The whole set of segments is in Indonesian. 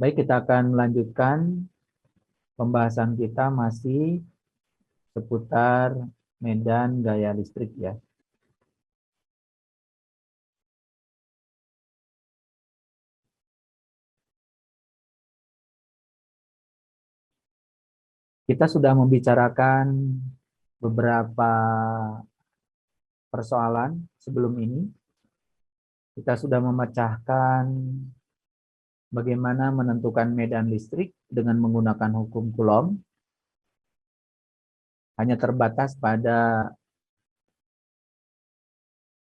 Baik, kita akan melanjutkan pembahasan kita masih seputar medan gaya listrik ya. Kita sudah membicarakan beberapa persoalan sebelum ini. Kita sudah memecahkan bagaimana menentukan medan listrik dengan menggunakan hukum Coulomb. Hanya terbatas pada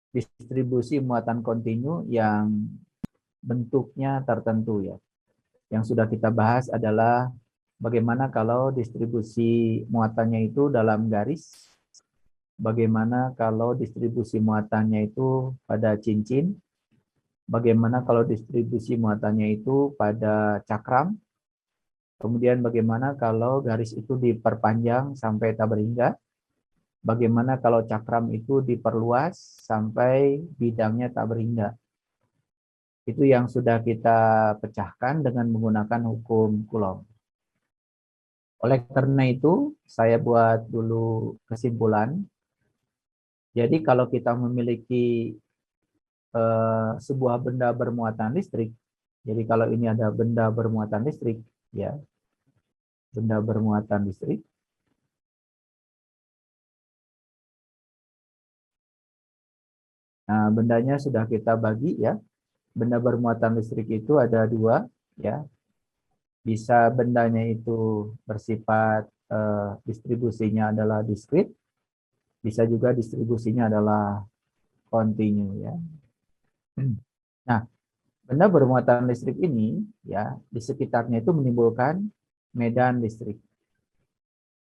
distribusi muatan kontinu yang bentuknya tertentu ya. Yang sudah kita bahas adalah bagaimana kalau distribusi muatannya itu dalam garis, bagaimana kalau distribusi muatannya itu pada cincin, bagaimana kalau distribusi muatannya itu pada cakram, kemudian bagaimana kalau garis itu diperpanjang sampai tak berhingga, bagaimana kalau cakram itu diperluas sampai bidangnya tak berhingga. Itu yang sudah kita pecahkan dengan menggunakan hukum Coulomb. Oleh karena itu, saya buat dulu kesimpulan. Jadi kalau kita memiliki sebuah benda bermuatan listrik, jadi kalau ini ada benda bermuatan listrik, ya, benda bermuatan listrik. Nah, bendanya sudah kita bagi ya. Benda bermuatan listrik itu ada dua, ya. Bisa bendanya itu bersifat distribusinya adalah diskrit, bisa juga distribusinya adalah kontinu ya. Nah, benda bermuatan listrik ini ya di sekitarnya itu menimbulkan medan listrik.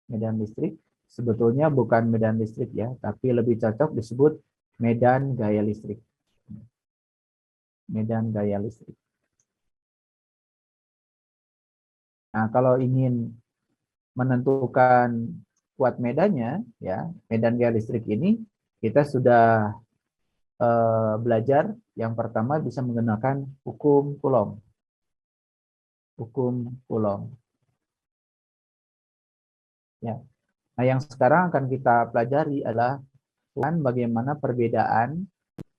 Medan listrik sebetulnya bukan medan listrik ya, tapi lebih cocok disebut medan gaya listrik. Medan gaya listrik. Nah, kalau ingin menentukan kuat medannya ya, medan gaya listrik ini kita sudah belajar yang pertama bisa menggunakan hukum Coulomb. Hukum Coulomb. Ya. Nah, yang sekarang akan kita pelajari adalah bagaimana perbedaan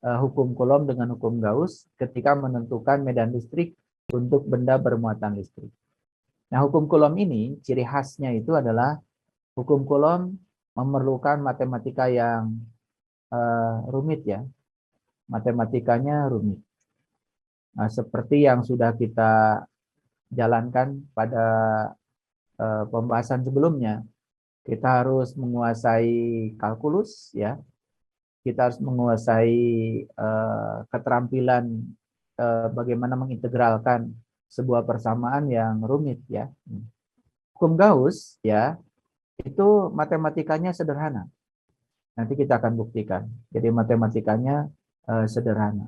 hukum Coulomb dengan hukum Gauss ketika menentukan medan listrik untuk benda bermuatan listrik. Nah, hukum Coulomb ini ciri khasnya itu adalah hukum Coulomb memerlukan matematika yang rumit ya. Matematikanya rumit. Nah, seperti yang sudah kita jalankan pada pembahasan sebelumnya, kita harus menguasai kalkulus ya. Kita harus menguasai keterampilan bagaimana mengintegralkan sebuah persamaan yang rumit ya. Hukum Gauss ya, itu matematikanya sederhana. Nanti kita akan buktikan. Jadi matematikanya sederhana.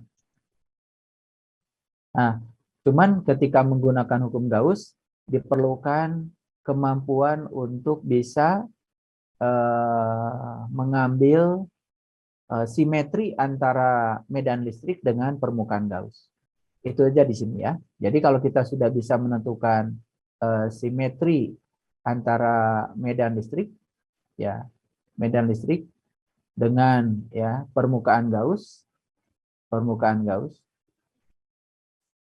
Nah, cuman ketika menggunakan hukum Gauss diperlukan kemampuan untuk bisa mengambil simetri antara medan listrik dengan permukaan Gauss. Itu aja di sini ya. Jadi kalau kita sudah bisa menentukan simetri antara medan listrik ya, medan listrik dengan ya permukaan Gauss,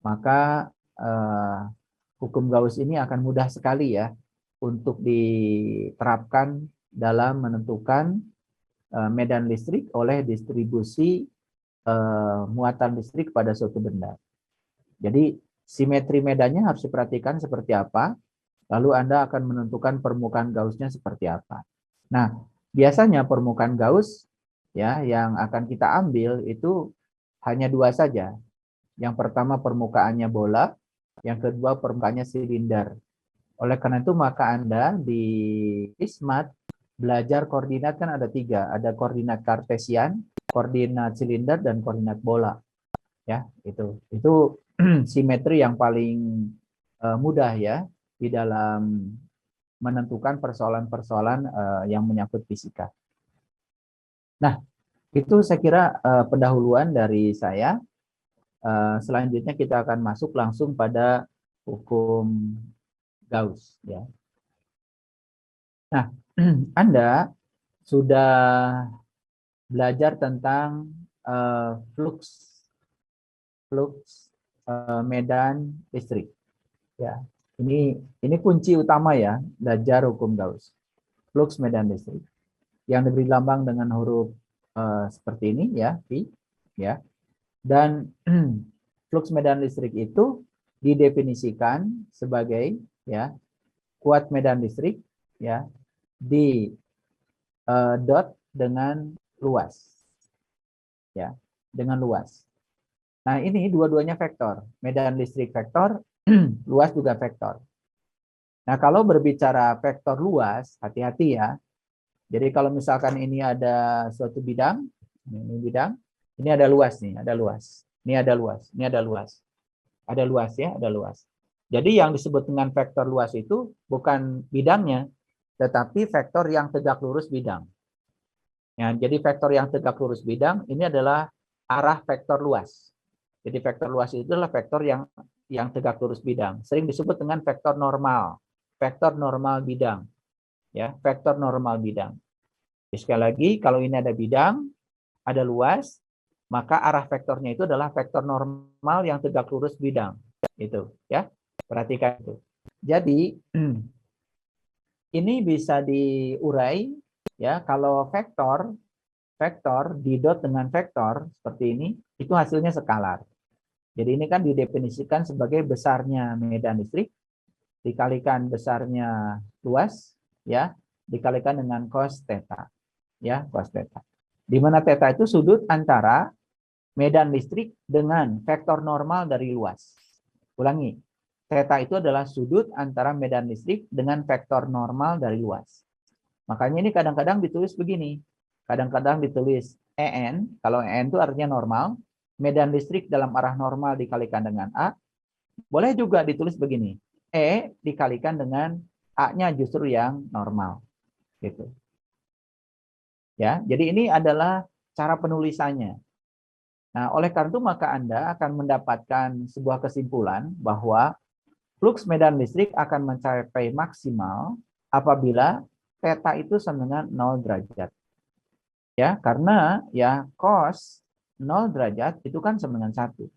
maka hukum Gauss ini akan mudah sekali ya untuk diterapkan dalam menentukan medan listrik oleh distribusi muatan listrik pada suatu benda. Jadi simetri medannya harus diperhatikan seperti apa, lalu Anda akan menentukan permukaan Gaussnya seperti apa. Nah, biasanya permukaan Gauss ya yang akan kita ambil itu hanya dua saja. Yang pertama permukaannya bola, yang kedua permukaannya silinder. Oleh karena itu maka Anda di ISMAT belajar koordinat kan ada tiga, ada koordinat kartesian, koordinat silinder, dan koordinat bola. Ya, itu simetri yang paling mudah ya di dalam menentukan persoalan-persoalan yang menyangkut fisika. Nah, itu saya kira pendahuluan dari saya. Selanjutnya kita akan masuk langsung pada hukum Gauss ya. Nah, Anda sudah belajar tentang flux medan listrik ya. Ini kunci utama ya, belajar hukum Gauss. Flux medan listrik yang diberi lambang dengan huruf seperti ini ya, V ya. Dan flux medan listrik itu didefinisikan sebagai ya kuat medan listrik ya di dot dengan luas ya, dengan luas. Nah, ini dua-duanya vektor, medan listrik vektor, luas juga vektor. Nah, kalau berbicara vektor luas, hati-hati ya. Jadi kalau misalkan ini ada suatu bidang, ini bidang, ini ada luas nih, ada luas. Ini ada luas, ini ada luas. Ada luas ya, ada luas. Jadi yang disebut dengan vektor luas itu bukan bidangnya, tetapi vektor yang tegak lurus bidang. Ya, jadi vektor yang tegak lurus bidang ini adalah arah vektor luas. Jadi vektor luas itu adalah vektor yang tegak lurus bidang. Sering disebut dengan vektor normal bidang. Ya, vektor normal bidang. Jadi sekali lagi, kalau ini ada bidang, ada luas, maka arah vektornya itu adalah vektor normal yang tegak lurus bidang. Itu, ya. Perhatikan itu. Jadi ini bisa diurai ya, kalau vektor didot dengan vektor seperti ini, itu hasilnya skalar. Jadi ini kan didefinisikan sebagai besarnya medan listrik dikalikan besarnya luas ya, dikalikan dengan cos theta. Ya, cos theta. Di mana theta itu sudut antara medan listrik dengan vektor normal dari luas. Ulangi. Theta itu adalah sudut antara medan listrik dengan vektor normal dari luas. Makanya ini kadang-kadang ditulis begini. Kadang-kadang ditulis EN, kalau EN itu artinya normal, medan listrik dalam arah normal dikalikan dengan A. Boleh juga ditulis begini, E dikalikan dengan A-nya justru yang normal. Gitu. Ya, jadi ini adalah cara penulisannya. Nah, oleh karena itu maka Anda akan mendapatkan sebuah kesimpulan bahwa flux medan listrik akan mencapai maksimal apabila theta itu sama dengan 0 derajat. Ya, karena ya cos 0 derajat itu kan sama dengan 1.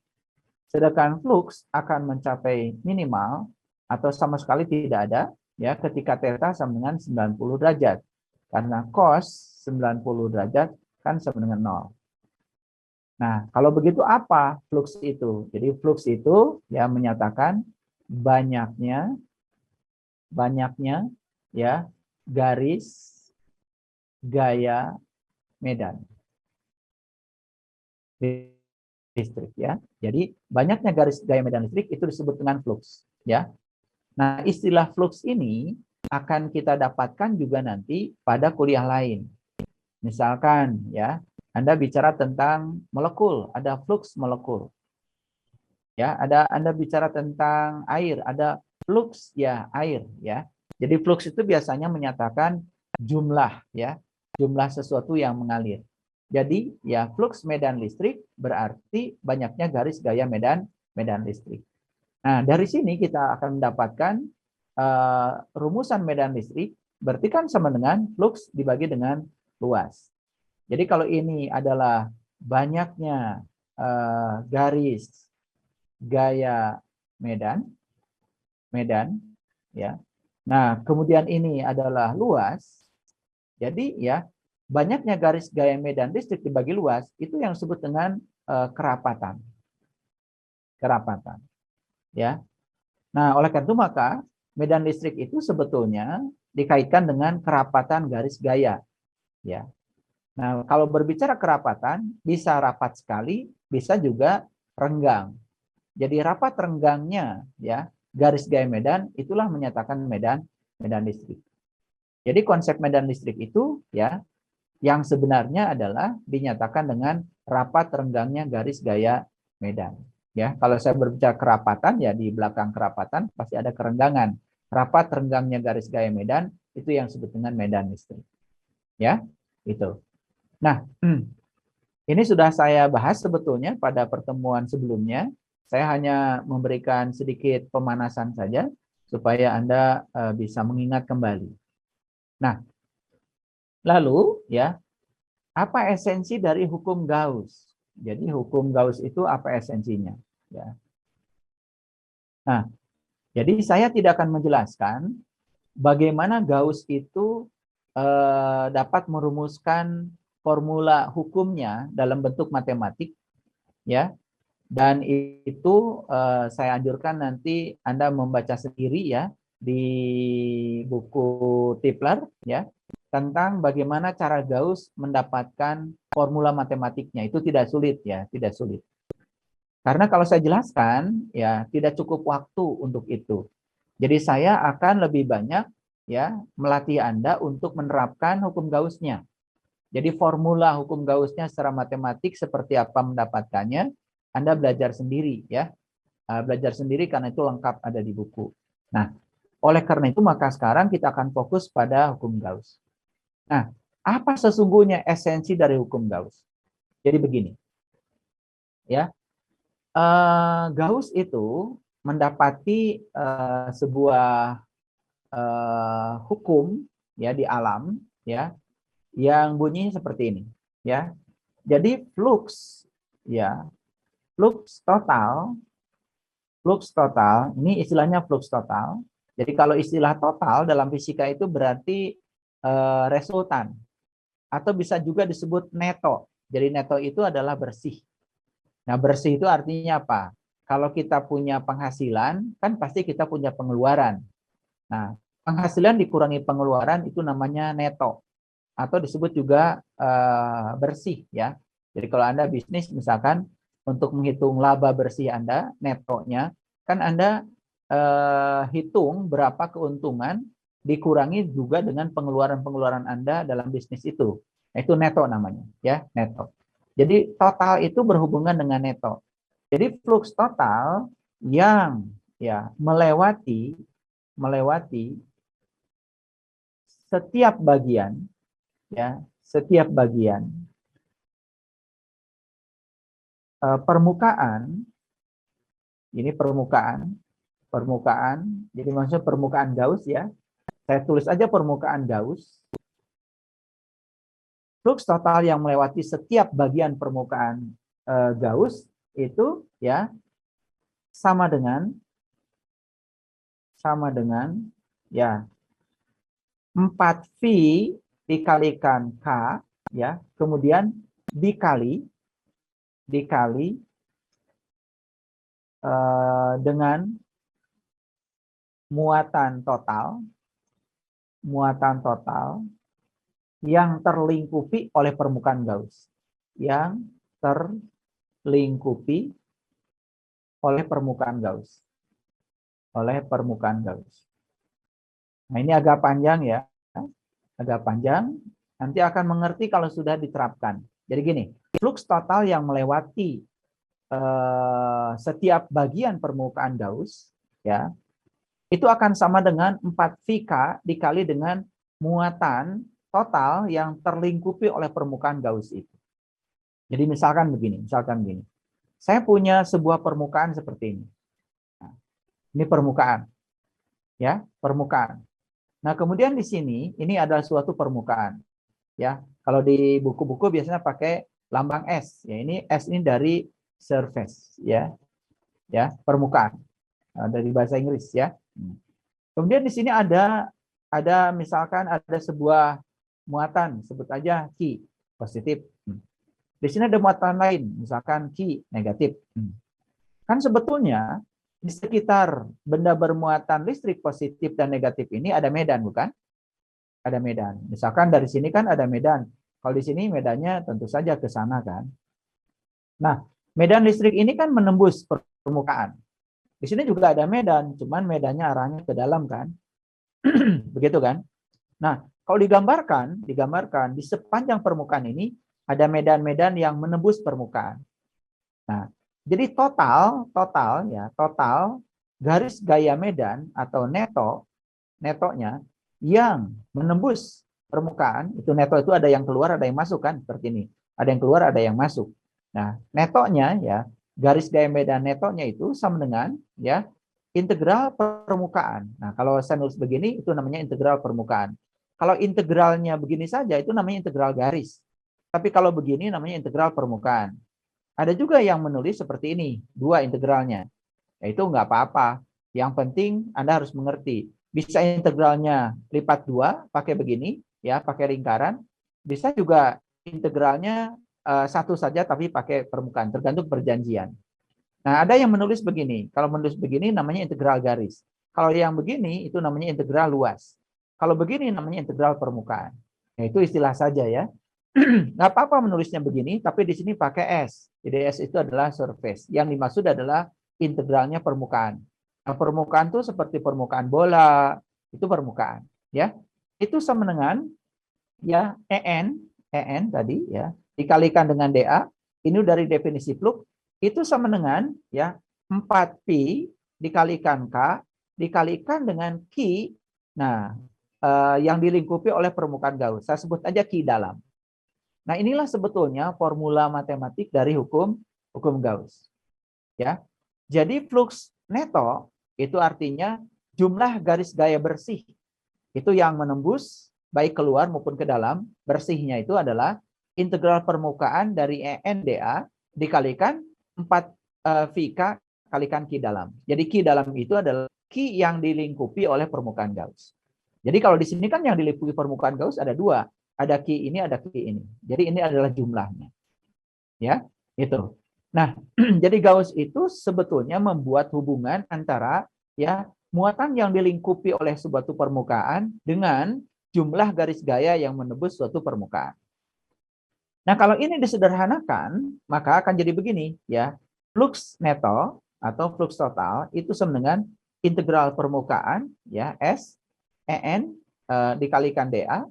Sedangkan flux akan mencapai minimal atau sama sekali tidak ada ya ketika theta sama dengan 90 derajat. Karena cos 90 derajat kan sama dengan 0. Nah, kalau begitu apa flux itu? Jadi flux itu ya menyatakan banyaknya ya garis gaya medan listrik ya. Jadi banyaknya garis gaya medan listrik itu disebut dengan flux ya. Nah, istilah flux ini akan kita dapatkan juga nanti pada kuliah lain. Misalkan ya, Anda bicara tentang molekul, ada flux molekul. Ya, Anda bicara tentang air, ada flux ya air ya. Jadi flux itu biasanya menyatakan jumlah ya, jumlah sesuatu yang mengalir. Jadi ya flux medan listrik berarti banyaknya garis gaya medan listrik. Nah, dari sini kita akan mendapatkan rumusan medan listrik berarti kan sama dengan flux dibagi dengan luas. Jadi kalau ini adalah banyaknya garis gaya medan ya. Nah, kemudian ini adalah luas. Jadi ya banyaknya garis gaya medan listrik dibagi luas itu yang disebut dengan kerapatan. Kerapatan. Ya. Nah, oleh karena itu maka medan listrik itu sebetulnya dikaitkan dengan kerapatan garis gaya. Ya. Nah, kalau berbicara kerapatan, bisa rapat sekali, bisa juga renggang. Jadi rapat renggangnya ya garis gaya medan itulah menyatakan medan listrik. Jadi konsep medan listrik itu ya yang sebenarnya adalah dinyatakan dengan rapat renggangnya garis gaya medan. Ya, kalau saya berbicara kerapatan ya di belakang kerapatan pasti ada kerenggangan. Rapat renggangnya garis gaya medan itu yang disebut dengan medan listrik. Ya, itu. Nah, ini sudah saya bahas sebetulnya pada pertemuan sebelumnya Saya hanya memberikan sedikit pemanasan saja supaya Anda bisa mengingat kembali. Nah, lalu ya, apa esensi dari hukum Gauss? Jadi hukum Gauss itu apa esensinya? Ya. Nah, jadi saya tidak akan menjelaskan bagaimana Gauss itu dapat merumuskan formula hukumnya dalam bentuk matematik, ya. Dan itu saya anjurkan nanti Anda membaca sendiri ya di buku Tipler ya tentang bagaimana cara Gauss mendapatkan formula matematiknya. Itu tidak sulit ya, tidak sulit. Karena kalau saya jelaskan ya tidak cukup waktu untuk itu. Jadi saya akan lebih banyak ya melatih Anda untuk menerapkan hukum Gauss-nya. Jadi formula hukum Gauss-nya secara matematik seperti apa mendapatkannya, Anda belajar sendiri ya. Belajar sendiri karena itu lengkap ada di buku. Nah, oleh karena itu maka sekarang kita akan fokus pada hukum Gauss. Nah, apa sesungguhnya esensi dari hukum Gauss? Jadi begini. Ya. Gauss itu mendapati sebuah hukum ya di alam ya yang bunyinya seperti ini ya. Jadi flux ya, flux total ini istilahnya flux total. Jadi kalau istilah total dalam fisika itu berarti resultan atau bisa juga disebut neto. Jadi neto itu adalah bersih. Nah, bersih itu artinya apa? Kalau kita punya penghasilan, kan pasti kita punya pengeluaran. Nah, penghasilan dikurangi pengeluaran itu namanya neto atau disebut juga bersih ya. Jadi kalau Anda bisnis misalkan untuk menghitung laba bersih Anda, netonya, kan Anda hitung berapa keuntungan dikurangi juga dengan pengeluaran-pengeluaran Anda dalam bisnis itu. Nah, itu neto namanya ya, neto. Jadi total itu berhubungan dengan neto. Jadi flux total yang ya melewati setiap bagian ya, setiap bagian permukaan, ini permukaan, jadi maksudnya permukaan Gauss ya. Saya tulis aja permukaan Gauss. Flux total yang melewati setiap bagian permukaan Gauss itu ya sama dengan ya 4V dikalikan K ya, kemudian dikali dengan muatan total yang terlingkupi oleh permukaan Gauss. Yang terlingkupi oleh permukaan Gauss. Nah, ini agak panjang ya. Agak panjang. Nanti akan mengerti kalau sudah diterapkan. Jadi gini, flux total yang melewati setiap bagian permukaan Gauss ya, itu akan sama dengan 4VK dikali dengan muatan total yang terlingkupi oleh permukaan Gauss itu. Jadi misalkan begini. Saya punya sebuah permukaan seperti ini. Nah, ini permukaan. Ya, permukaan. Nah, kemudian di sini ini adalah suatu permukaan. Ya, kalau di buku-buku biasanya pakai lambang S. Ya, ini S ini dari surface ya. Ya, permukaan. Dari bahasa Inggris ya. Kemudian di sini ada misalkan ada sebuah muatan, sebut aja Q positif. Di sini ada muatan lain, misalkan Q negatif. Kan sebetulnya di sekitar benda bermuatan listrik positif dan negatif ini ada medan, bukan? Ada medan. Misalkan dari sini kan ada medan. Kalau di sini medannya tentu saja ke sana kan. Nah, medan listrik ini kan menembus permukaan. Di sini juga ada medan, cuman medannya arahnya ke dalam kan. Begitu kan? Nah, kalau digambarkan di sepanjang permukaan ini ada medan-medan yang menembus permukaan. Nah, jadi total garis gaya medan atau netonya yang menembus permukaan, itu neto itu ada yang keluar, ada yang masuk kan, seperti ini. Ada yang keluar, ada yang masuk. Nah, netonya ya garis gaya medan netonya itu sama dengan ya integral permukaan. Nah, kalau saya nulis begini itu namanya integral permukaan. Kalau integralnya begini saja itu namanya integral garis. Tapi kalau begini namanya integral permukaan. Ada juga yang menulis seperti ini, dua integralnya. Ya, itu nggak apa-apa. Yang penting Anda harus mengerti. Bisa integralnya lipat dua, pakai begini, ya, pakai lingkaran. Bisa juga integralnya satu saja tapi pakai permukaan, tergantung perjanjian. Nah, ada yang menulis begini. Kalau menulis begini namanya integral garis. Kalau yang begini itu namanya integral luas. Kalau begini namanya integral permukaan. Nah, itu istilah saja ya. Nggak apa-apa menulisnya begini, tapi di sini pakai S. Jadi S itu adalah surface. Yang dimaksud adalah integralnya permukaan. Nah, permukaan itu seperti permukaan bola, itu permukaan. Ya, itu sama dengan ya en tadi ya dikalikan dengan dA. Ini dari definisi Pluk itu sama dengan ya 4pi dikalikan K dikalikan dengan Q. Nah, yang dilingkupi oleh permukaan Gauss. Saya sebut aja Q dalam. Nah, inilah sebetulnya formula matematik dari hukum Gauss. Ya. Jadi flux neto itu artinya jumlah garis gaya bersih itu yang menembus baik keluar maupun ke dalam. Bersihnya itu adalah integral permukaan dari ENDA dikalikan 4 VK kalikan Q dalam. Jadi Q dalam itu adalah Q yang dilingkupi oleh permukaan Gauss. Jadi kalau di sini kan yang dilingkupi permukaan Gauss ada dua. Ada Q ini, ada Q ini. Jadi ini adalah jumlahnya. Ya, itu. Nah, jadi Gauss itu sebetulnya membuat hubungan antara ya muatan yang dilingkupi oleh suatu permukaan dengan jumlah garis gaya yang menembus suatu permukaan. Nah, kalau ini disederhanakan, maka akan jadi begini ya. Flux neto atau flux total itu sama dengan integral permukaan ya S En dikalikan dA.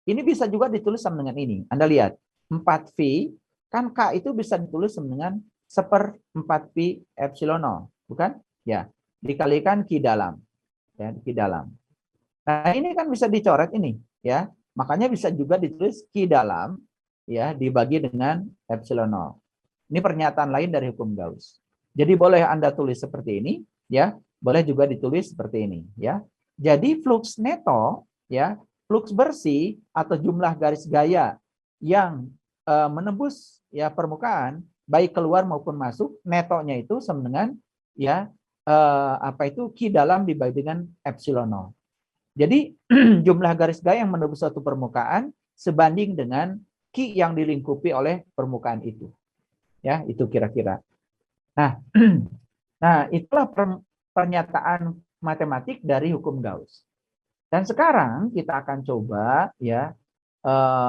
Ini bisa juga ditulis sama dengan ini. Anda lihat, 4V, kan K itu bisa ditulis sama dengan 1/4pi epsilon 0, bukan? Ya, dikalikan Q dalam. Ya, Q dalam. Nah, ini kan bisa dicoret ini, ya. Makanya bisa juga ditulis Q dalam, ya, dibagi dengan epsilon 0. Ini pernyataan lain dari hukum Gauss. Jadi boleh Anda tulis seperti ini, ya. Boleh juga ditulis seperti ini, ya. Jadi flux neto, ya, flux bersih atau jumlah garis gaya yang menembus ya permukaan baik keluar maupun masuk, netonya itu sama dengan ya apa itu Q dalam dibagi dengan epsilon 0. Jadi jumlah garis gaya yang menembus suatu permukaan sebanding dengan Q yang dilingkupi oleh permukaan itu. Ya, itu kira-kira. Nah, nah itulah pernyataan matematik dari hukum Gauss. Dan sekarang kita akan coba ya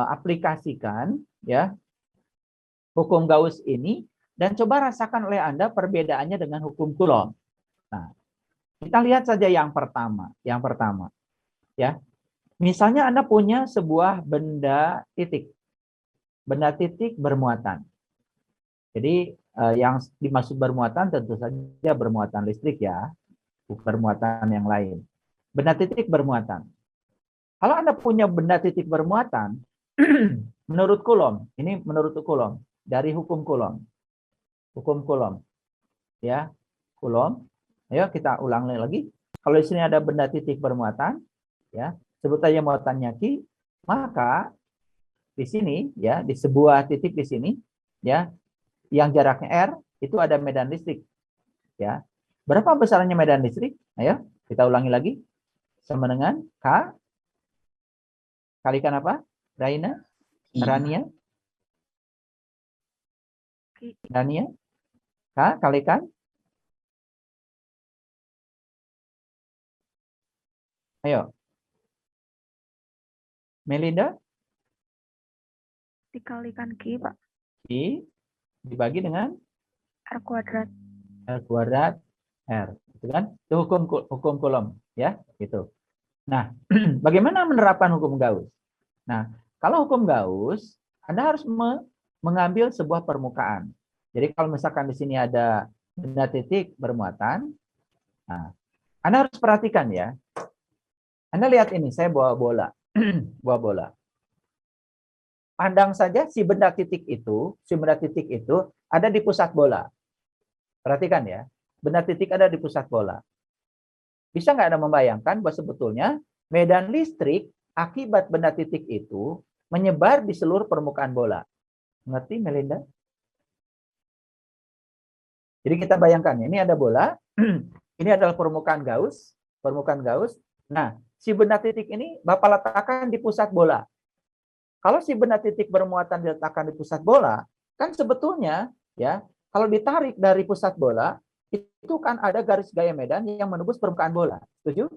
aplikasikan ya hukum Gauss ini dan coba rasakan oleh Anda perbedaannya dengan hukum Coulomb. Nah, kita lihat saja yang pertama. Yang pertama, ya. Misalnya Anda punya sebuah benda titik. Benda titik bermuatan. Jadi yang dimaksud bermuatan tentu saja bermuatan listrik ya, bukan bermuatan yang lain. Benda titik bermuatan. Kalau Anda punya benda titik bermuatan, menurut Coulomb, ini menurut Coulomb, dari hukum Coulomb. Hukum Coulomb. Ya, Coulomb. Ayo kita ulang lagi. Kalau di sini ada benda titik bermuatan, ya, sebut saja muatannya Q, maka di sini ya, di sebuah titik di sini, ya, yang jaraknya R itu ada medan listrik, ya. Berapa besarnya medan listrik? Ayo, kita ulangi lagi. Sama dengan K kalikan apa? Raina? Rania? Rania? K kalikan? Ayo. Melinda? Dikalikan Q, Pak. Q dibagi dengan R kuadrat. R kuadrat R. Itu kan? Itu hukum Coulomb, ya, gitu. Nah, bagaimana menerapkan hukum Gauss? Nah, kalau hukum Gauss, Anda harus mengambil sebuah permukaan. Jadi kalau misalkan di sini ada benda titik bermuatan, nah, Anda harus perhatikan ya. Anda lihat ini, saya bawa bola. Bawa bola. Pandang saja si benda titik itu ada di pusat bola. Perhatikan ya, benda titik ada di pusat bola. Bisa nggak Anda membayangkan bahwa sebetulnya medan listrik akibat benda titik itu menyebar di seluruh permukaan bola. Ngerti, Melinda? Jadi kita bayangkan, ini ada bola, ini adalah permukaan Gauss, permukaan Gauss. Nah, si benda titik ini Bapak letakkan di pusat bola. Kalau si benda titik bermuatan diletakkan di pusat bola, kan sebetulnya ya, kalau ditarik dari pusat bola, itu kan ada garis gaya medan yang menembus permukaan bola. Setuju?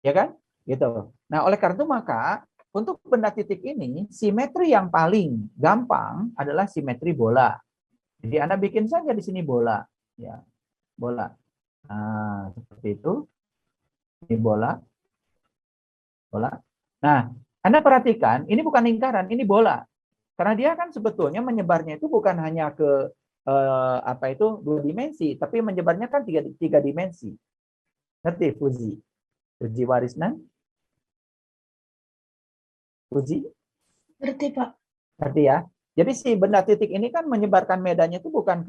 Ya kan? Gitu. Nah, oleh karena itu maka untuk benda titik ini, simetri yang paling gampang adalah simetri bola. Jadi Anda bikin saja di sini bola, ya, bola. Nah, seperti itu. Ini bola, bola. Nah, Anda perhatikan, ini bukan lingkaran, ini bola. Karena dia kan sebetulnya menyebarnya itu bukan hanya ke apa itu 2 dimensi, tapi menyebarnya kan tiga dimensi. Ngerti, Fuzi? Fuzi Warisnan? Fuzi? Ngerti, Pak. Ngerti ya? Jadi si benda titik ini kan menyebarkan medannya itu bukan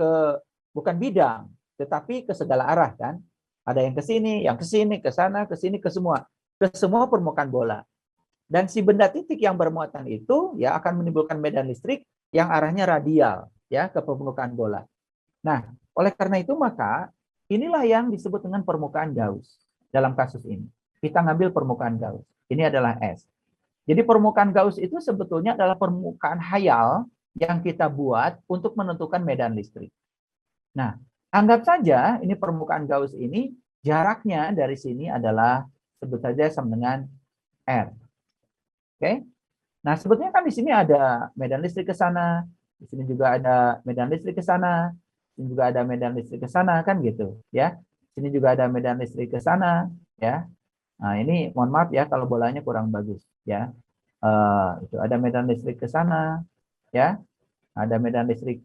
bidang, tetapi ke segala arah kan. Ada yang ke sini, ke sana, ke sini, ke semua permukaan bola. Dan si benda titik yang bermuatan itu ya akan menimbulkan medan listrik yang arahnya radial ya ke permukaan bola. Nah, oleh karena itu maka inilah yang disebut dengan permukaan Gauss dalam kasus ini. Kita ngambil permukaan Gauss. Ini adalah S. Jadi permukaan Gauss itu sebetulnya adalah permukaan hayal yang kita buat untuk menentukan medan listrik. Nah, anggap saja ini permukaan Gauss ini jaraknya dari sini adalah sebut saja sama dengan R. Oke. Nah, sebetulnya kan di sini ada medan listrik ke sana, di sini juga ada medan listrik ke sana, di sini juga ada medan listrik ke sana kan gitu, ya. Di sini juga ada medan listrik ke sana, ya. Nah, ini mohon maaf ya kalau bolanya kurang bagus, ya. Itu ada medan listrik ke sana, ya. Ada medan listrik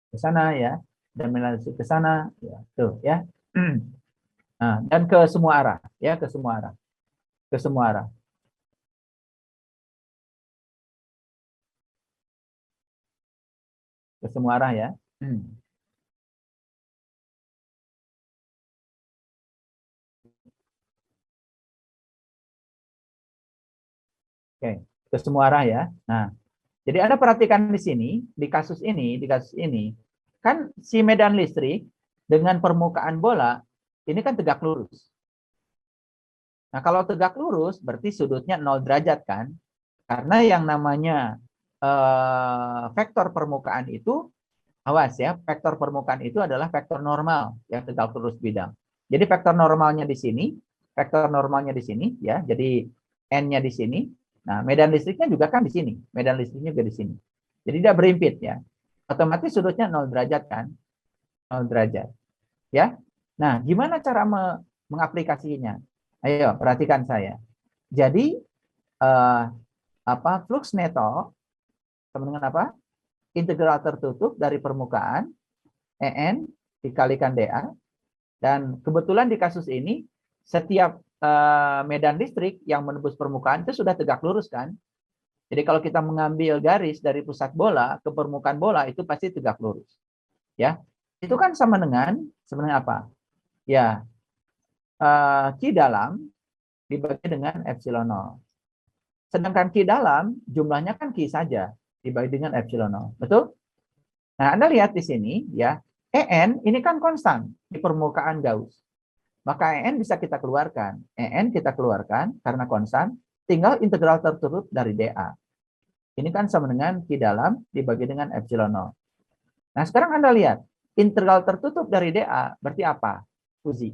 ke sana, ya. Dan medan listrik ke sana, ya. Tuh, ya. Nah, dan ke semua arah, ya, ke semua arah. Ke semua arah. Ke semua arah ya. Oke, ke semua arah ya. Nah, jadi Anda perhatikan di sini, di kasus ini, kan si medan listrik dengan permukaan bola ini kan tegak lurus. Nah, kalau tegak lurus berarti sudutnya 0 derajat kan? Karena yang namanya vektor permukaan itu, awas ya, vektor permukaan itu adalah vektor normal yang tegak lurus bidang. Jadi vektor normalnya di sini, ya. Jadi n-nya di sini. Nah, medan listriknya juga kan di sini. Medan listriknya juga di sini. Jadi dia berimpit ya. Otomatis sudutnya 0 derajat kan? 0 derajat. Ya. Nah, gimana cara mengaplikasinya? Ayo, perhatikan saya. Jadi flux neto sama dengan apa? Integral tertutup dari permukaan EN dikalikan dA, dan kebetulan di kasus ini setiap medan listrik yang menembus permukaan itu sudah tegak lurus kan? Jadi kalau kita mengambil garis dari pusat bola ke permukaan bola itu pasti tegak lurus. Ya. Itu kan sama dengan sebenarnya apa? Ya, Q dalam dibagi dengan epsilon 0. Sedangkan Q dalam jumlahnya kan Q saja dibagi dengan epsilon 0. Betul? Nah, Anda lihat di sini ya, EN ini kan konstan di permukaan Gauss. Maka EN bisa kita keluarkan. EN kita keluarkan karena konstan, tinggal integral tertutup dari dA. Ini kan sama dengan Q dalam dibagi dengan epsilon 0. Nah, sekarang Anda lihat, integral tertutup dari dA berarti apa? Fuzi.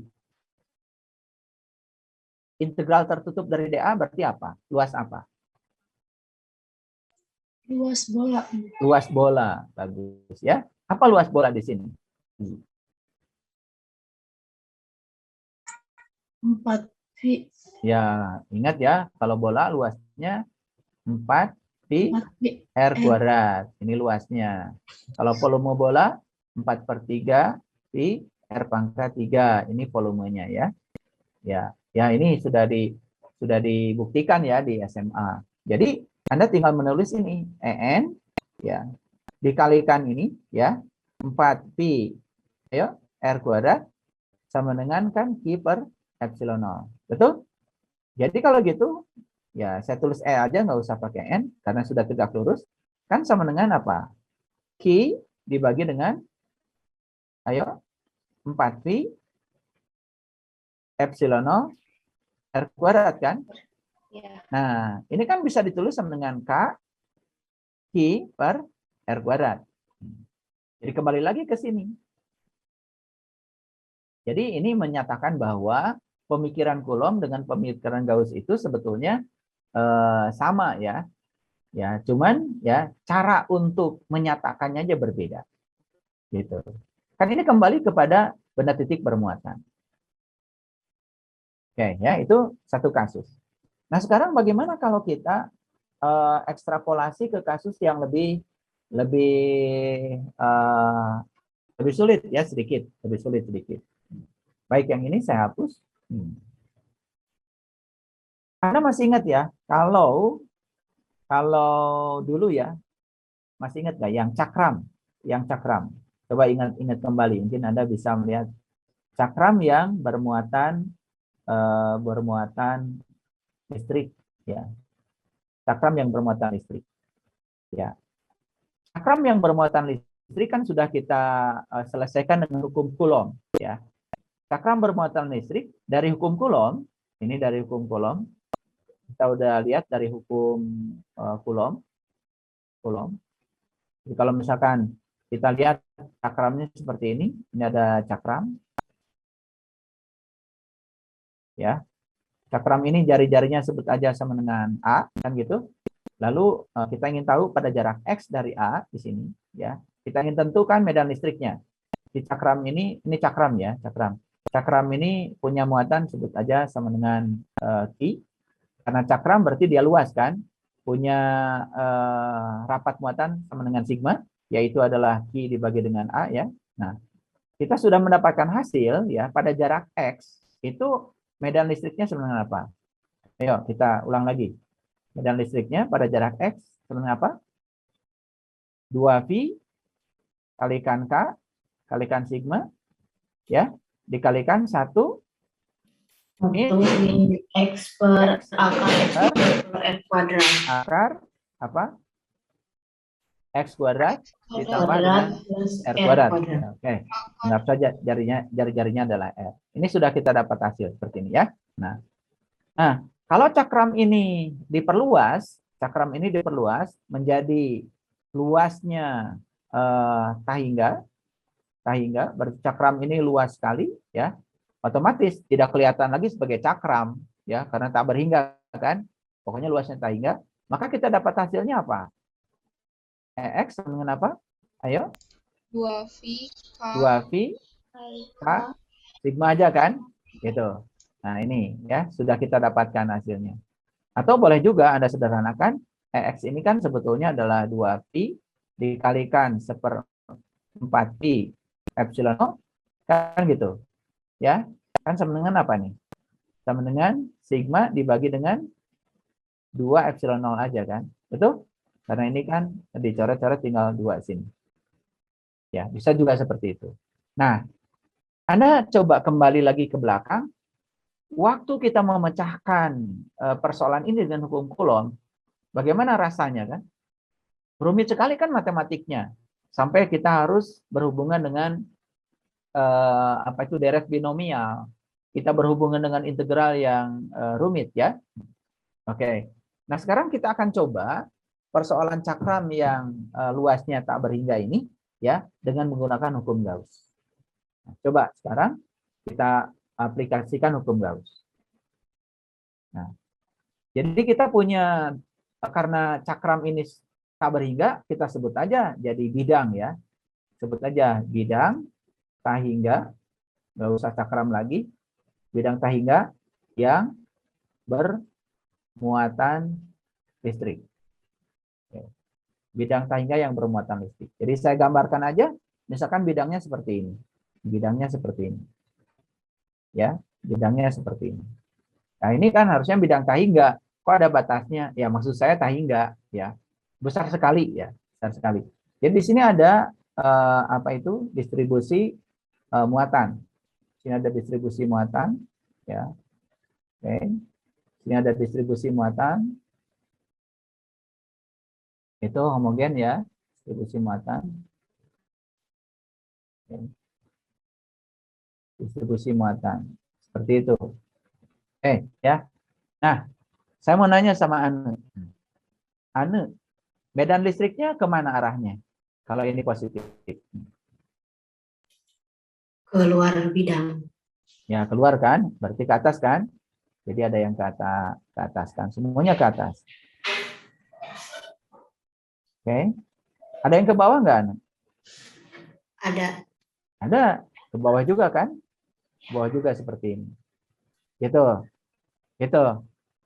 Integral tertutup dari dA berarti apa? Luas apa? Luas bola. Luas bola. Bagus ya. Apa luas bola di sini? 4 pi. Ya, ingat ya, kalau bola luasnya 4 pi 4 pi. R kuadrat. Ini luasnya. Kalau volume bola 4/3 pi R pangkat 3. Ini volumenya ya. Ya, ini sudah dibuktikan ya di SMA. Jadi Anda tinggal menulis ini EN ya. dikalikan ini ya, 4pi ayo R kuadrat sama dengan kan Q per epsilon 0. Betul? Jadi kalau gitu ya saya tulis E aja, nggak usah pakai N karena sudah tegak lurus. Kan sama dengan apa? Q dibagi dengan ayo 4pi epsilon 0 R kuadrat kan? Ya. Nah, ini kan bisa ditulis sama dengan K Q per R kuadrat. Jadi kembali lagi ke sini. Jadi ini menyatakan bahwa pemikiran Coulomb dengan pemikiran Gauss itu sebetulnya sama ya. Ya, cuman ya cara untuk menyatakannya aja berbeda. Gitu. Kan ini kembali kepada benda titik bermuatan. Oke, ya itu satu kasus. Nah, sekarang bagaimana kalau kita ekstrapolasi ke kasus yang lebih lebih sulit ya, sedikit, lebih sulit sedikit. Baik, yang ini saya hapus. Anda masih ingat ya, kalau dulu ya, masih ingat nggak yang cakram? Coba ingat kembali, mungkin Anda bisa melihat cakram yang bermuatan listrik ya. Cakram yang bermuatan listrik. Ya. Cakram yang bermuatan listrik kan sudah kita selesaikan dengan hukum Coulomb ya. Cakram bermuatan listrik dari hukum Coulomb, ini dari hukum Coulomb. Kita udah lihat dari hukum Coulomb. Jadi kalau misalkan kita lihat cakramnya seperti ini ada cakram. Ya. Cakram ini jari-jarinya sebut aja sama dengan A, kan gitu. Lalu kita ingin tahu pada jarak X dari A di sini, ya. Kita ingin tentukan medan listriknya. Di cakram ini cakram ya, cakram. Cakram ini punya muatan sebut aja sama dengan Q. Karena cakram berarti dia luas kan, punya rapat muatan sama dengan sigma, yaitu adalah Q dibagi dengan A ya. Nah, kita sudah mendapatkan hasil ya pada jarak X itu medan listriknya sama dengan apa? Ayo kita ulang lagi. Medan listriknya pada jarak X sama dengan apa? 2V kalikan K kalikan sigma ya dikalikan 1 Min X per akar X per R kuadrat. Akar apa? X kuadrat ditambah Kuadrat dengan plus R R kuadrat. kuadrat. Oke. Anggap saja jari-jarinya adalah R. Ini sudah kita dapat hasil seperti ini ya. Nah, kalau cakram ini diperluas menjadi luasnya tahingga, berarti cakram ini luas sekali ya. Otomatis tidak kelihatan lagi sebagai cakram ya karena tak berhingga kan. Pokoknya luasnya tahingga, maka kita dapat hasilnya apa? X sama dengan apa? Ayo. 2V K 2V K sigma aja kan? Gitu. Nah, ini ya sudah kita dapatkan hasilnya. Atau boleh juga Anda sederhanakan, EX ini kan sebetulnya adalah 2pi dikalikan 1/4pi epsilon 0, kan gitu. Ya, kan sama dengan apa nih? Sama dengan sigma dibagi dengan 2 epsilon 0 aja kan. Betul? Karena ini kan dicoret-coret tinggal 2 sini. Ya, bisa juga seperti itu. Nah, Anda coba kembali lagi ke belakang. Waktu kita memecahkan persoalan ini dengan hukum Coulomb, bagaimana rasanya kan? Rumit sekali kan matematiknya. Sampai kita harus berhubungan dengan apa itu deret binomial. Kita berhubungan dengan integral yang rumit ya. Oke. Nah, sekarang kita akan coba persoalan cakram yang luasnya tak berhingga ini ya dengan menggunakan hukum Gauss. Nah, coba sekarang kita aplikasikan hukum Gauss. Nah, jadi kita punya karena cakram ini tak berhingga, kita sebut aja jadi bidang ya. Sebut aja bidang tahingga, nggak usah cakram lagi. Bidang tahingga yang bermuatan listrik. Bidang tahingga yang bermuatan listrik. Jadi saya gambarkan aja, misalkan bidangnya seperti ini. Bidangnya seperti ini. Ya, bidangnya seperti ini. Nah, ini kan harusnya bidang tahingga. Kok ada batasnya? Ya, maksud saya tahingga ya. Besar sekali ya, besar sekali. Jadi di sini ada apa itu distribusi muatan. Sini ada distribusi muatan, ya. Oke. Sini ada distribusi muatan. Itu homogen ya, distribusi muatan. Oke. Distribusi muatan. Seperti itu. Ya. Nah, saya mau nanya sama Anu. Anu, medan listriknya kemana arahnya? Kalau ini positif. Keluar bidang. Ya, keluar kan? Berarti ke atas kan? Jadi ada yang ke atas kan? Semuanya ke atas. Oke. Ada yang ke bawah nggak, Anu? Ada. Ada. Ke bawah juga kan? Ke bawah juga seperti ini. Gitu. Gitu.